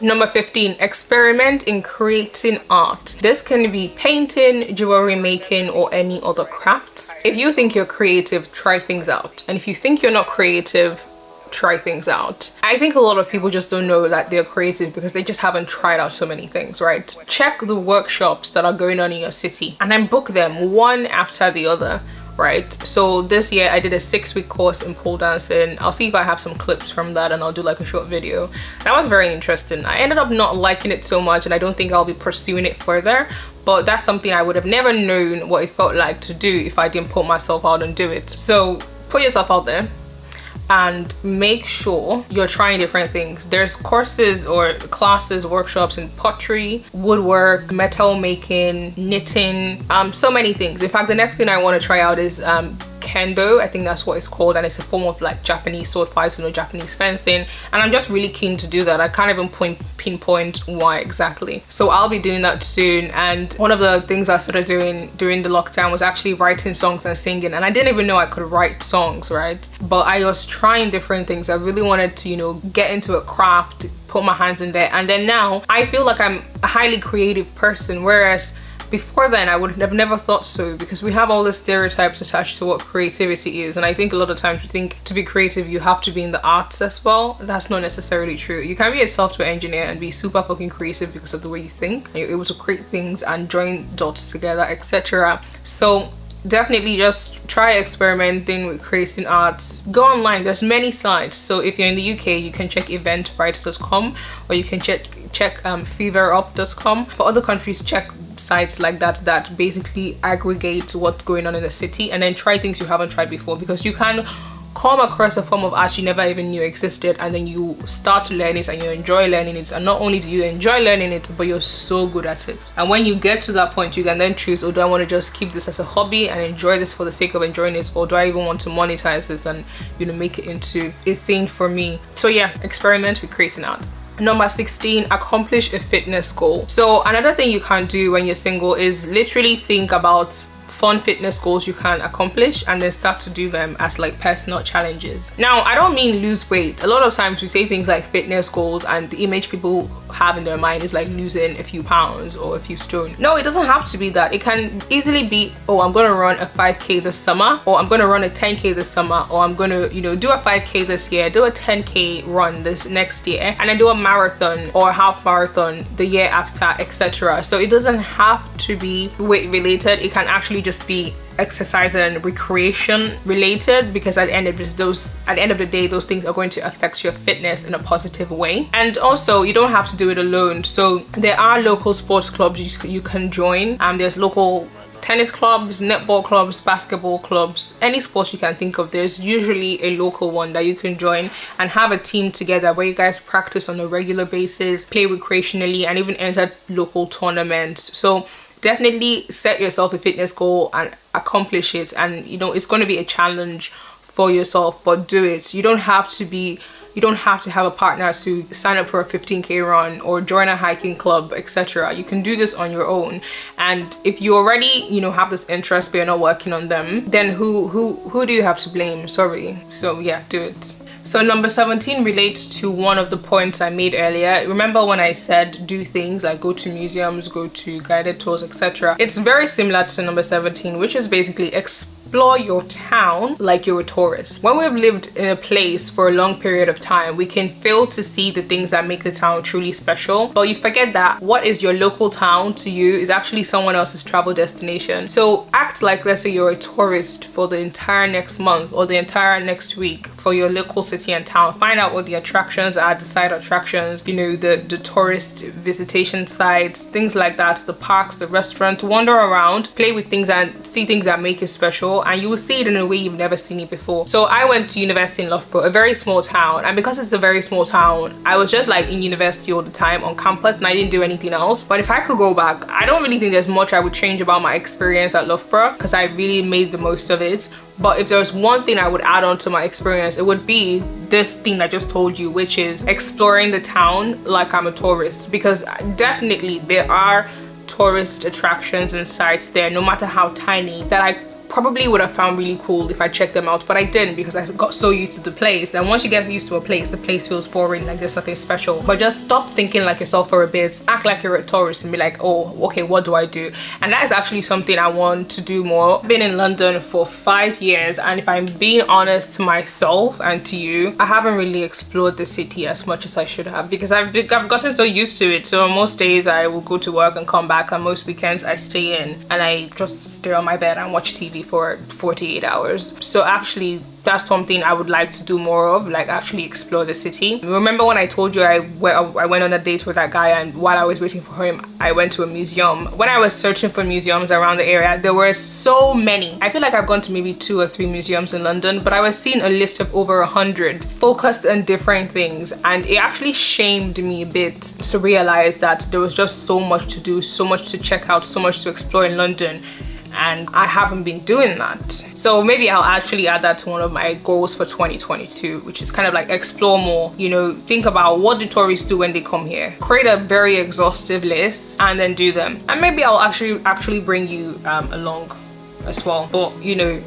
Number 15, experiment in creating art. This can be painting, jewelry making, or any other crafts. If you think you're creative, try things out. And if you think you're not creative, try things out. I think a lot of people just don't know that they're creative because they just haven't tried out so many things, right? Check the workshops that are going on in your city and then book them one after the other, right? So this year I did a 6-week course in pole dancing. I'll see if I have some clips from that and I'll do like a short video. That was very interesting. I ended up not liking it so much, and I don't think I'll be pursuing it further, but that's something I would have never known what it felt like to do if I didn't put myself out and do it. So put yourself out there and make sure you're trying different things. There's courses or classes, workshops in pottery, woodwork, metal making, knitting, so many things. In fact, the next thing I want to try out is kendo. I think that's what it's called, and it's a form of like Japanese sword fighting or Japanese fencing, and I'm just really keen to do that. I can't even pinpoint why exactly, so I'll be doing that soon. And one of the things I started doing during the lockdown was actually writing songs and singing, and I didn't even know I could write songs, right? But I was trying different things. I really wanted to, you know, get into a craft, put my hands in there, and then now I feel like I'm a highly creative person, whereas before then I would have never thought so, because we have all the stereotypes attached to what creativity is, and I think a lot of times you think to be creative you have to be in the arts as well. That's not necessarily true. You can be a software engineer and be super fucking creative because of the way you think, and you're able to create things and join dots together, etc. So definitely just try experimenting with creating art. Go online, there's many sites. So if you're in the UK, you can check eventbrite.com, or you can check feverup.com. For other countries, check sites like that basically aggregate what's going on in the city, and then try things you haven't tried before, because you can come across a form of art you never even knew existed, and then you start to learn it and you enjoy learning it, and not only do you enjoy learning it, but you're so good at it. And when you get to that point, you can then choose, oh, do I want to just keep this as a hobby and enjoy this for the sake of enjoying it, or do I even want to monetize this and, you know, make it into a thing for me? So yeah, experiment with creating art. Number 16, accomplish a fitness goal. So another thing you can do when you're single is literally think about fun fitness goals you can accomplish, and then start to do them as like personal challenges. Now, I don't mean lose weight. A lot of times we say things like fitness goals, and the image people have in their mind is like losing a few pounds or a few stone. No, it doesn't have to be that. It can easily be, oh, I'm gonna run a 5k this summer, or I'm gonna run a 10k this summer, or I'm gonna, you know, do a 5k this year, do a 10k run this next year, and then do a marathon or a half marathon the year after, etc. So it doesn't have to be weight related. It can actually just be exercise and recreation related, because at the end of the day, those things are going to affect your fitness in a positive way. And also, you don't have to do it alone. So there are local sports clubs you can join. There's local tennis clubs, netball clubs, basketball clubs, any sports you can think of. There's usually a local one that you can join and have a team together where you guys practice on a regular basis, play recreationally, and even enter local tournaments. So definitely set yourself a fitness goal and accomplish it. And you know, it's going to be a challenge for yourself, but do it. You don't have to have a partner to sign up for a 15k run or join a hiking club, etc. You can do this on your own. And if you already, you know, have this interest but you're not working on them, then who do you have to blame? Sorry. So yeah, do it. So number 17 relates to one of the points I made earlier. Remember when I said do things like go to museums, go to guided tours, etc. It's very similar to number 17, which is basically explore your town like you're a tourist. When we've lived in a place for a long period of time, we can fail to see the things that make the town truly special, but you forget that what is your local town to you is actually someone else's travel destination. So act like, let's say you're a tourist for the entire next month or the entire next week for your local city and town. Find out what the attractions are, the side attractions, you know, the tourist visitation sites, things like that, the parks, the restaurants. Wander around, play with things and see things that make it special, and you will see it in a way you've never seen it before. So I went to university in Loughborough, a very small town, and because it's a very small town, I was just like in university all the time on campus, and I didn't do anything else. But if I could go back, I don't really think there's much I would change about my experience at Loughborough, because I really made the most of it. But if there's one thing I would add on to my experience, it would be this thing I just told you, which is exploring the town like I'm a tourist. Because definitely there are tourist attractions and sites there, no matter how tiny, that I probably would have found really cool if I checked them out, but I didn't, because I got so used to the place. And once you get used to a place, the place feels boring, like there's nothing special. But just stop thinking like yourself for a bit, act like you're a tourist and be like, oh, okay, what do I do? And that is actually something I want to do more. I've been in London for 5 years, and if I'm being honest to myself and to you, I haven't really explored the city as much as I should have, because I've gotten so used to it. So on most days I will go to work and come back, and most weekends I stay in and I just stay on my bed and watch TV for 48 hours. So actually that's something I would like to do more of, like actually explore the city. Remember when I told you I went on a date with that guy, and while I was waiting for him, I went to a museum. When I was searching for museums around the area, there were so many. I feel like I've gone to maybe 2 or 3 museums in London, but I was seeing a list of over 100 focused on different things, and it actually shamed me a bit to realize that there was just so much to do, so much to check out, so much to explore in London, and I haven't been doing that. So maybe I'll actually add that to one of my goals for 2022, which is kind of like explore more, you know, think about what do tourists do when they come here, create a very exhaustive list and then do them. And maybe I'll actually bring you along as well, but you know,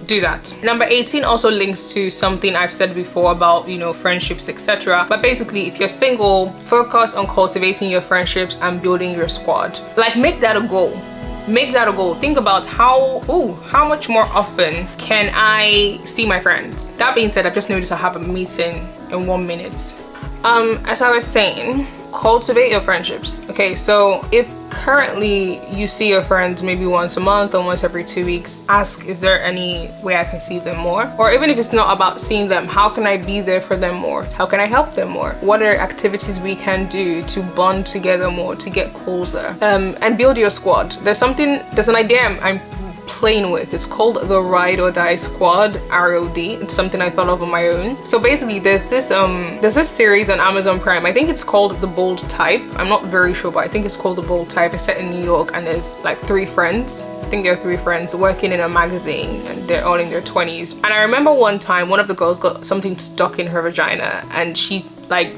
do that. Number 18 also links to something I've said before about, you know, friendships, etc. But basically, if you're single, focus on cultivating your friendships and building your squad. Like, make that a goal. Make that a goal. Think about how much more often can I see my friends? That being said, I've just noticed I have a meeting in 1 minute. As I was saying, cultivate your friendships. Okay, so if currently you see your friends maybe once a month or once every 2 weeks, ask, is there any way I can see them more? Or even if it's not about seeing them, how can I be there for them more? How can I help them more? What are activities we can do to bond together more, to get closer? And build your squad. There's an idea I'm playing with. It's called the Ride or Die Squad, ROD. It's something I thought of on my own. So basically there's this series on Amazon Prime. I think it's called The Bold Type. I'm not very sure, but I think it's called The Bold Type. It's set in New York, and there's like 3 friends. I think there are 3 friends working in a magazine, and they're all in their 20s. And I remember one time one of the girls got something stuck in her vagina, and she like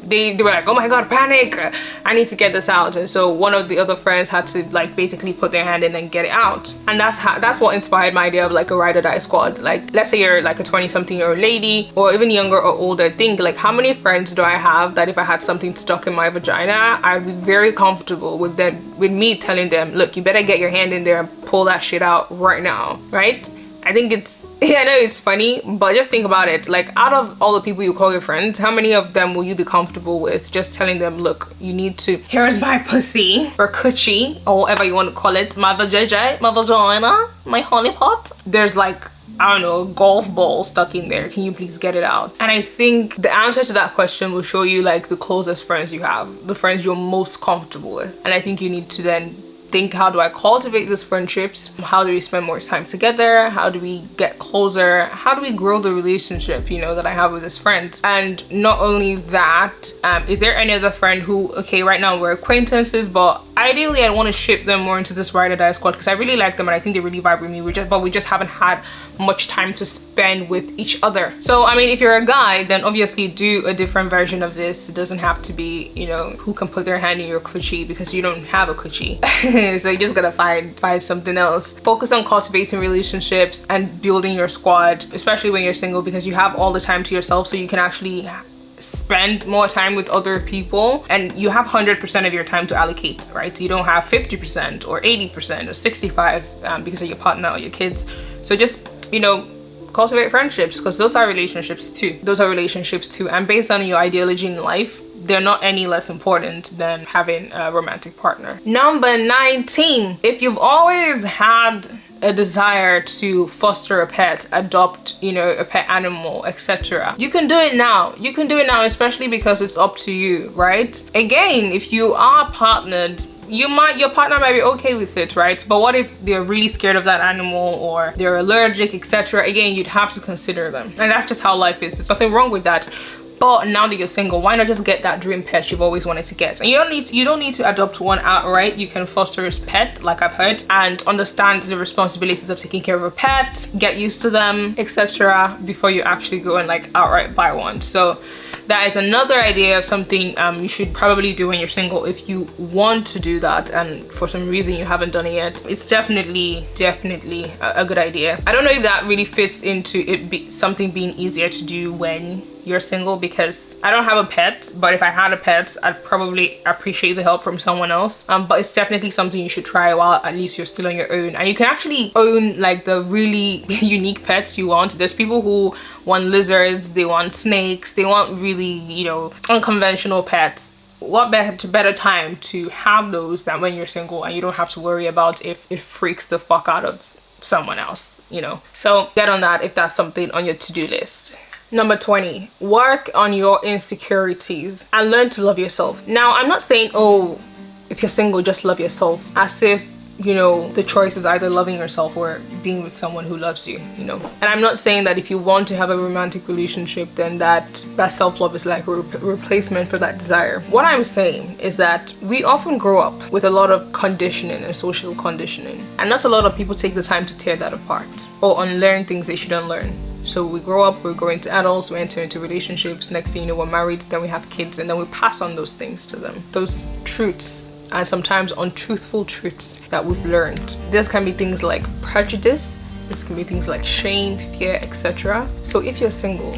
they were like, oh my god, panic, I need to get this out. And so one of the other friends had to like basically put their hand in and get it out. And that's what inspired my idea of like a ride or die squad. Like, let's say you're like a 20-something-year-old lady, or even younger or older. Think like, how many friends do I have that if I had something stuck in my vagina, I'd be very comfortable with me telling them, look, you better get your hand in there and pull that shit out right now, right? I think I know it's funny, but just think about it. Like, out of all the people you call your friends, how many of them will you be comfortable with just telling them, look, you need to, here's my pussy or coochie or whatever you want to call it, my vagina, my honey pot. There's like, I don't know, a golf ball stuck in there. Can you please get it out? And I think the answer to that question will show you like the closest friends you have, the friends you're most comfortable with. And I think you need to then think, how do I cultivate these friendships? How do we spend more time together? How do we get closer? How do we grow the relationship, you know, that I have with this friend? And not only that, is there any other friend who, okay, right now we're acquaintances, but ideally I want to ship them more into this ride or die squad because I really like them and I think they really vibe with me. We just haven't had much time to spend with each other. So I mean, if you're a guy, then obviously do a different version of this. It doesn't have to be, you know, who can put their hand in your coochie, because you don't have a coochie. So you just gotta find something else. Focus on cultivating relationships and building your squad, especially when you're single, because you have all the time to yourself, so you can actually spend more time with other people, and you have 100% of your time to allocate, right? So you don't have 50% or 80% or 65 because of your partner or your kids. So just, you know, cultivate friendships, because those are relationships too. And based on your ideology in life, they're not any less important than having a romantic partner. Number 19, if you've always had a desire to foster a pet, adopt, a pet animal, etc. You can do it now. You can do it now, especially because it's up to you, right? Again, if you are partnered, your partner might be okay with it, right? But what if they're really scared of that animal or they're allergic, etc.? Again, you'd have to consider them. And that's just how life is. There's nothing wrong with that. But now that you're single, why not just get that dream pet you've always wanted to get? And you don't need to adopt one outright. You can foster a pet, like I've heard, and understand the responsibilities of taking care of a pet, get used to them, etc. before you actually go and like outright buy one. So that is another idea of something you should probably do when you're single if you want to do that and for some reason you haven't done it yet. It's definitely a good idea. I don't know if that really fits into something being easier to do when you're single, because I don't have a pet, but if I had a pet, I'd probably appreciate the help from someone else. But it's definitely something you should try while at least you're still on your own. And you can actually own like the really unique pets you want. There's people who want lizards, they want snakes, they want really, unconventional pets. What better time to have those than when you're single and you don't have to worry about if it freaks the fuck out of someone else, So get on that if that's something on your to-do list. Number 20, work on your insecurities and learn to love yourself. Now, I'm not saying, if you're single, just love yourself, as if, the choice is either loving yourself or being with someone who loves you, And I'm not saying that if you want to have a romantic relationship, then that self-love is like a replacement for that desire. What I'm saying is that we often grow up with a lot of conditioning and social conditioning, and not a lot of people take the time to tear that apart or unlearn things they shouldn't learn. So we grow up, we grow into adults, we enter into relationships, next thing you know, we're married, then we have kids, and then we pass on those things to them. Those truths, and sometimes untruthful truths that we've learned. This can be things like prejudice, this can be things like shame, fear, etc. So if you're single,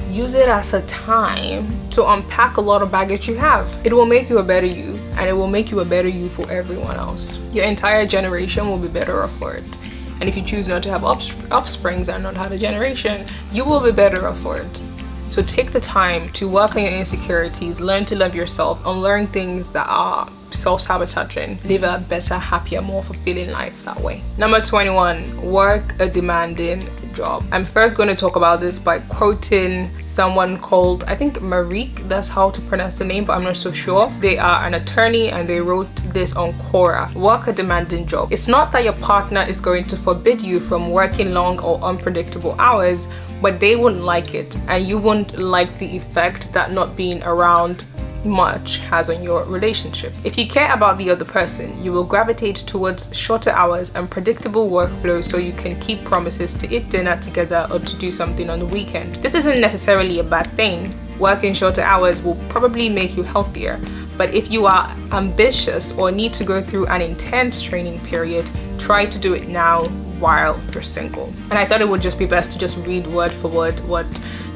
use it as a time to unpack a lot of baggage you have. It will make you a better you, and it will make you a better you for everyone else. Your entire generation will be better off for it. And if you choose not to have offsprings and not have a generation, you will be better off for it. So take the time to work on your insecurities, learn to love yourself, and learn things that are self-sabotaging. Live a better, happier, more fulfilling life that way. Number 21, work a demanding job. I'm first going to talk about this by quoting someone called, I think Marique, that's how to pronounce the name, but I'm not so sure. They are an attorney and they wrote this on Quora. Work a demanding job. It's not that your partner is going to forbid you from working long or unpredictable hours, but they wouldn't like it, and you wouldn't like the effect that not being around much has on your relationship. If you care about the other person, you will gravitate towards shorter hours and predictable workflow so you can keep promises to eat dinner together or to do something on the weekend. This isn't necessarily a bad thing. Working shorter hours will probably make you healthier, but if you are ambitious or need to go through an intense training period, try to do it now while you're single. And I thought it would just be best to just read word for word what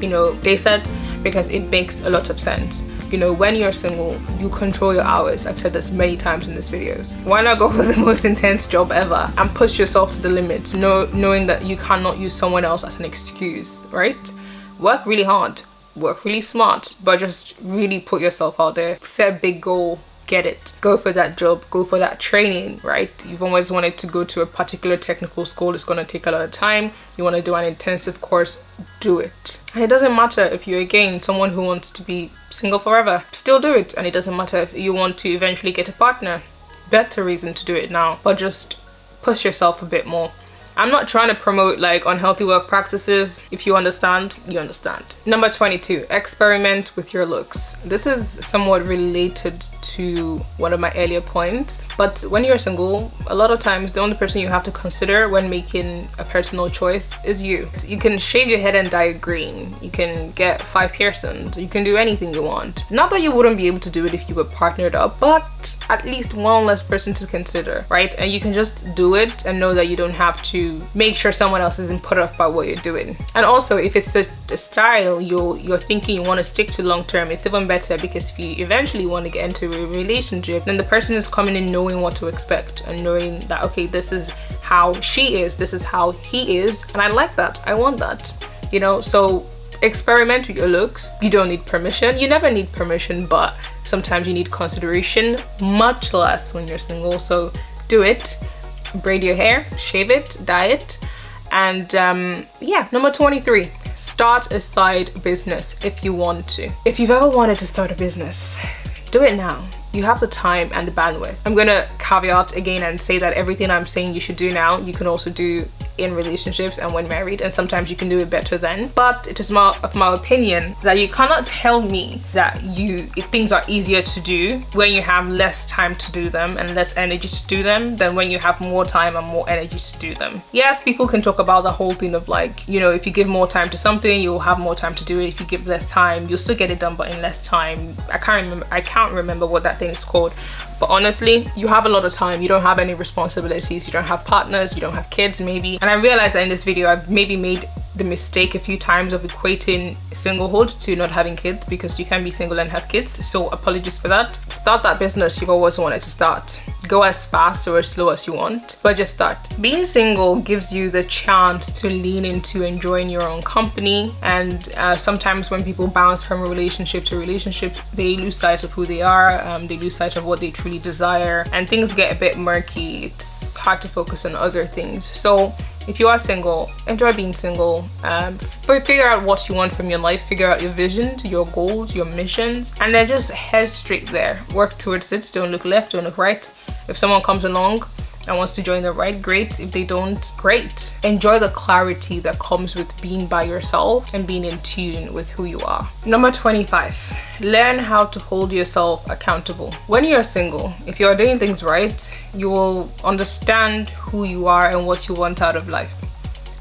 they said, because it makes a lot of sense. When you're single, you control your hours. I've said this many times in these videos. Why not go for the most intense job ever and push yourself to the limit, knowing that you cannot use someone else as an excuse, right? Work really hard, work really smart, but just really put yourself out there. Set a big goal, get it. Go for that job, go for that training, right? You've always wanted to go to a particular technical school. It's going to take a lot of time. You want to do an intensive course, do it. And it doesn't matter if you're, again, someone who wants to be single forever, still do it. And it doesn't matter if you want to eventually get a partner, better reason to do it now, but just push yourself a bit more. I'm not trying to promote like unhealthy work practices. If you understand, you understand. Number 22, experiment with your looks. This is somewhat related to one of my earlier points, but when you're single, a lot of times the only person you have to consider when making a personal choice is you. You can shave your head and dye it green. You can get 5 piercings. You can do anything you want. Not that you wouldn't be able to do it if you were partnered up, but at least one less person to consider, right? And you can just do it and know that you don't have to make sure someone else isn't put off by what you're doing. And also, if it's a style you're thinking you want to stick to long term, it's even better, because if you eventually want to get into a relationship, then the person is coming in knowing what to expect and knowing that, okay, this is how she is, this is how he is, and I like that, I want that, so experiment with your looks. You don't need permission. You never need permission, but sometimes you need consideration, much less when you're single. So do it. braid your hair, shave it, dye it. And yeah, number 23, start a side business if you want to. If you've ever wanted to start a business, do it now. You have the time and the bandwidth. I'm gonna caveat again and say that everything I'm saying you should do now, you can also do in relationships and when married, and sometimes you can do it better then. But it is more of my opinion that you cannot tell me that things are easier to do when you have less time to do them and less energy to do them than when you have more time and more energy to do them. Yes, people can talk about the whole thing of like, you know, if you give more time to something, you'll have more time to do it. If you give less time, you'll still get it done, but in less time. I can't remember what that thing is called. But honestly, you have a lot of time. You don't have any responsibilities. You don't have partners. You don't have kids, maybe. And I realized that in this video, I've maybe made the mistake a few times of equating singlehood to not having kids, because you can be single and have kids. So apologies for that. Start that business you've always wanted to start. Go as fast or as slow as you want, but just start. Being single gives you the chance to lean into enjoying your own company. And sometimes when people bounce from a relationship to relationship, they lose sight of who they are. They lose sight of what they truly desire, and things get a bit murky. It's hard to focus on other things. So if you are single, enjoy being single. Figure out what you want from your life, figure out your visions, your goals, your missions, and then just head straight there. Work towards it. Don't look left, don't look right. If someone comes along and wants to join the ride, great. If they don't, great. Enjoy the clarity that comes with being by yourself and being in tune with who you are. Number 25, learn how to hold yourself accountable. When you're single, if you're doing things right, you will understand who you are and what you want out of life,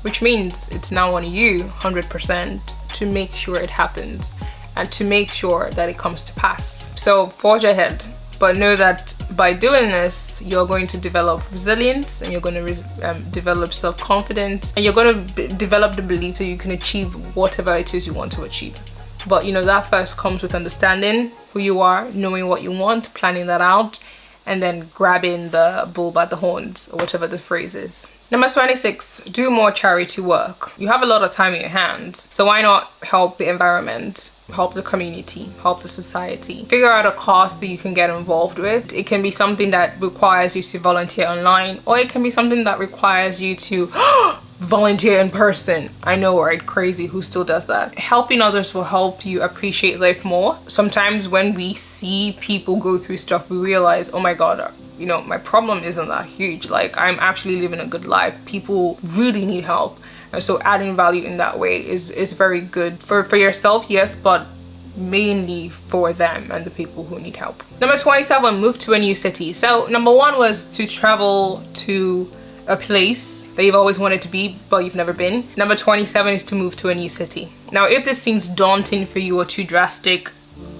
which means it's now on you 100% to make sure it happens and to make sure that it comes to pass. So forge ahead. But know that by doing this, you're going to develop resilience, and you're going to develop self-confidence, and you're going to develop the belief that you can achieve whatever it is you want to achieve. But you know, that first comes with understanding who you are, knowing what you want, planning that out, and then grabbing the bull by the horns, or whatever the phrase is. Number 26, do more charity work. You have a lot of time in your hands, so why not help the environment, help the community, help the society? Figure out a cause that you can get involved with. It can be something that requires you to volunteer online, or it can be something that requires you to volunteer in person. I know, right? Crazy. Who still does that? Helping others will help you appreciate life more. Sometimes when we see people go through stuff, we realize, oh my God, you know, my problem isn't that huge. Like, I'm actually living a good life. People really need help. And so adding value in that way is very good for yourself, yes, but mainly for them and the people who need help. Number 27, move to a new city. So number 1 was to travel to a place that you've always wanted to be but you've never been. Number 27 is to move to a new city. Now, if this seems daunting for you or too drastic,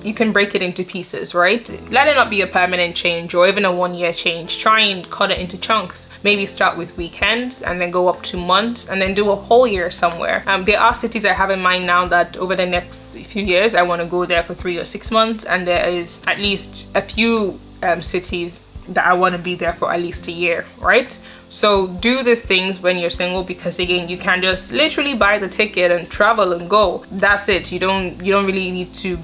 you can break it into pieces, right? Let it not be a permanent change or even a 1-year change. Try and cut it into chunks. Maybe start with weekends and then go up to months and then do a whole year somewhere. There are cities I have in mind now that over the next few years I want to go there for 3 or 6 months, and there is at least a few cities that I want to be there for at least a year, right? So do these things when you're single, because again, you can just literally buy the ticket and travel and go. That's it. You don't really need to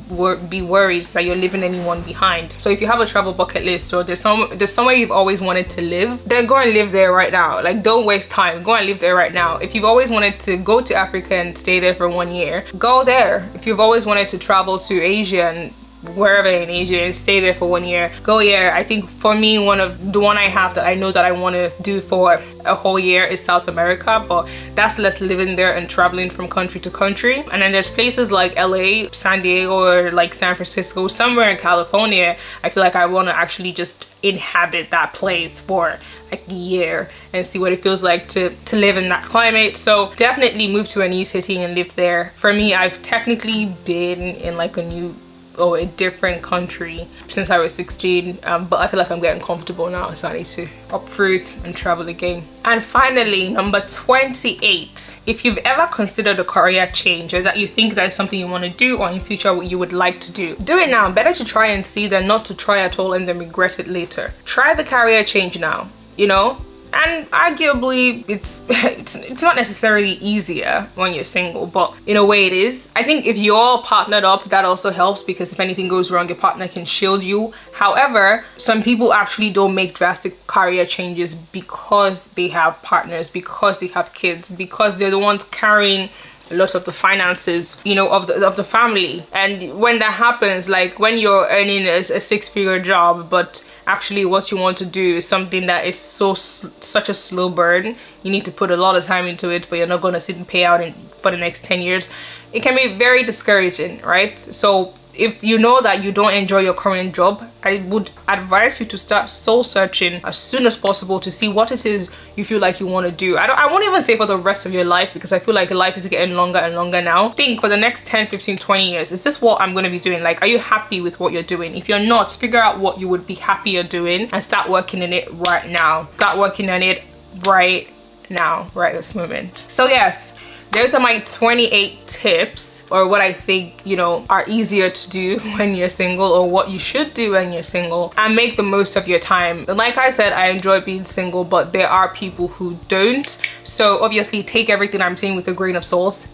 be worried that you're leaving anyone behind. So if you have a travel bucket list, or there's somewhere you've always wanted to live, then go and live there right now. Like, don't waste time. Go and live there right now. If you've always wanted to go to Africa and stay there for 1 year, go there. If you've always wanted to travel to Asia and wherever in Asia and stay there for 1 year, go here. I think for me, one I have that I know that I want to do for a whole year is South America, but that's less living there and traveling from country to country. And then there's places like LA, San Diego, or like San Francisco, somewhere in California. I feel like I want to actually just inhabit that place for like a year and see what it feels like to live in that climate. So definitely move to a new city and live there. For me, I've technically been in like a different country since I was 16, but I feel like I'm getting comfortable now, so I need to uproot and travel again. And finally, number 28, if you've ever considered a career change, or that you think that is something you want to do or in future what you would like to do it now. Better to try and see than not to try at all and then regret it later. Try the career change now. You know, And arguably it's not necessarily easier when you're single, but in a way it is. I think if you're all partnered up, that also helps, because if anything goes wrong, your partner can shield you. However, some people actually don't make drastic career changes because they have partners, because they have kids, because they're the ones carrying a lot of the finances, you know, of the family. And when that happens, like when you're earning a six-figure job, but actually what you want to do is something that is such a slow burn, you need to put a lot of time into it, but you're not going to sit and pay out for the next 10 years, it can be very discouraging, right? So if you know that you don't enjoy your current job, I would advise you to start soul searching as soon as possible to see what it is you feel like you want to do. I won't even say for the rest of your life, because I feel like life is getting longer and longer now. Think for the next 10, 15, 20 years, is this what I'm going to be doing? Like, are you happy with what you're doing? If you're not, figure out what you would be happier doing and start working in it right now. Start working on it right now, right this moment. So yes, those are my 28 tips, or what I think, you know, are easier to do when you're single, or what you should do when you're single, and make the most of your time. And like I said, I enjoy being single, but there are people who don't. So obviously take everything I'm saying with a grain of salt.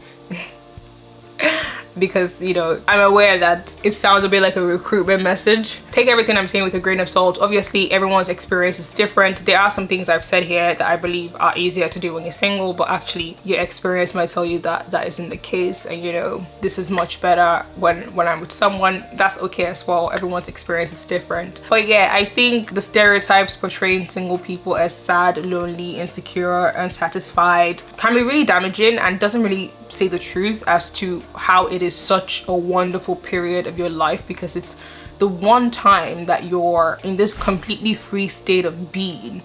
Because, you know, I'm aware that it sounds a bit like a recruitment message. Take everything I'm saying with a grain of salt. Obviously, everyone's experience is different. There are some things I've said here that I believe are easier to do when you're single, but actually your experience might tell you that that isn't the case. And, you know, this is much better when I'm with someone. That's okay as well. Everyone's experience is different. But yeah, I think the stereotypes portraying single people as sad, lonely, insecure, unsatisfied can be really damaging, and doesn't really say the truth as to how it is such a wonderful period of your life, because it's the one time that you're in this completely free state of being,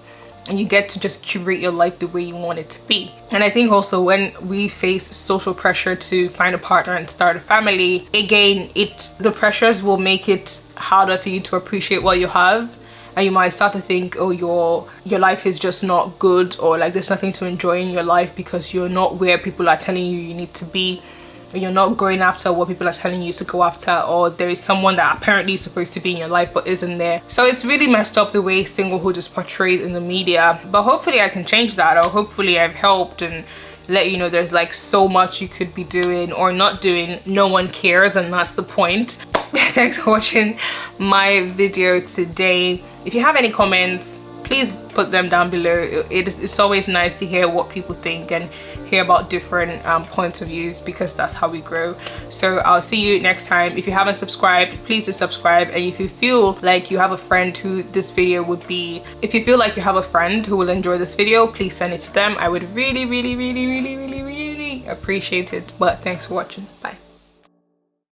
and you get to just curate your life the way you want it to be. And I think also when we face social pressure to find a partner and start a family, again, the pressures will make it harder for you to appreciate what you have. And you might start to think, oh, your life is just not good, or like there's nothing to enjoy in your life because you're not where people are telling you need to be, or you're not going after what people are telling you to go after, or there is someone that apparently is supposed to be in your life but isn't there. So it's really messed up the way singlehood is portrayed in the media. But hopefully I can change that, or hopefully I've helped and let you know there's like so much you could be doing or not doing. No one cares, and that's the point. Thanks for watching my video today. If you have any comments, please put them down below. It's always nice to hear what people think and hear about different points of views, because that's how we grow. So I'll see you next time. If you haven't subscribed, please do subscribe. And if you feel like you have a friend who this video would be, if you feel like you have a friend who will enjoy this video, please send it to them. I would really, really, really, really, really, really appreciate it. But thanks for watching. Bye.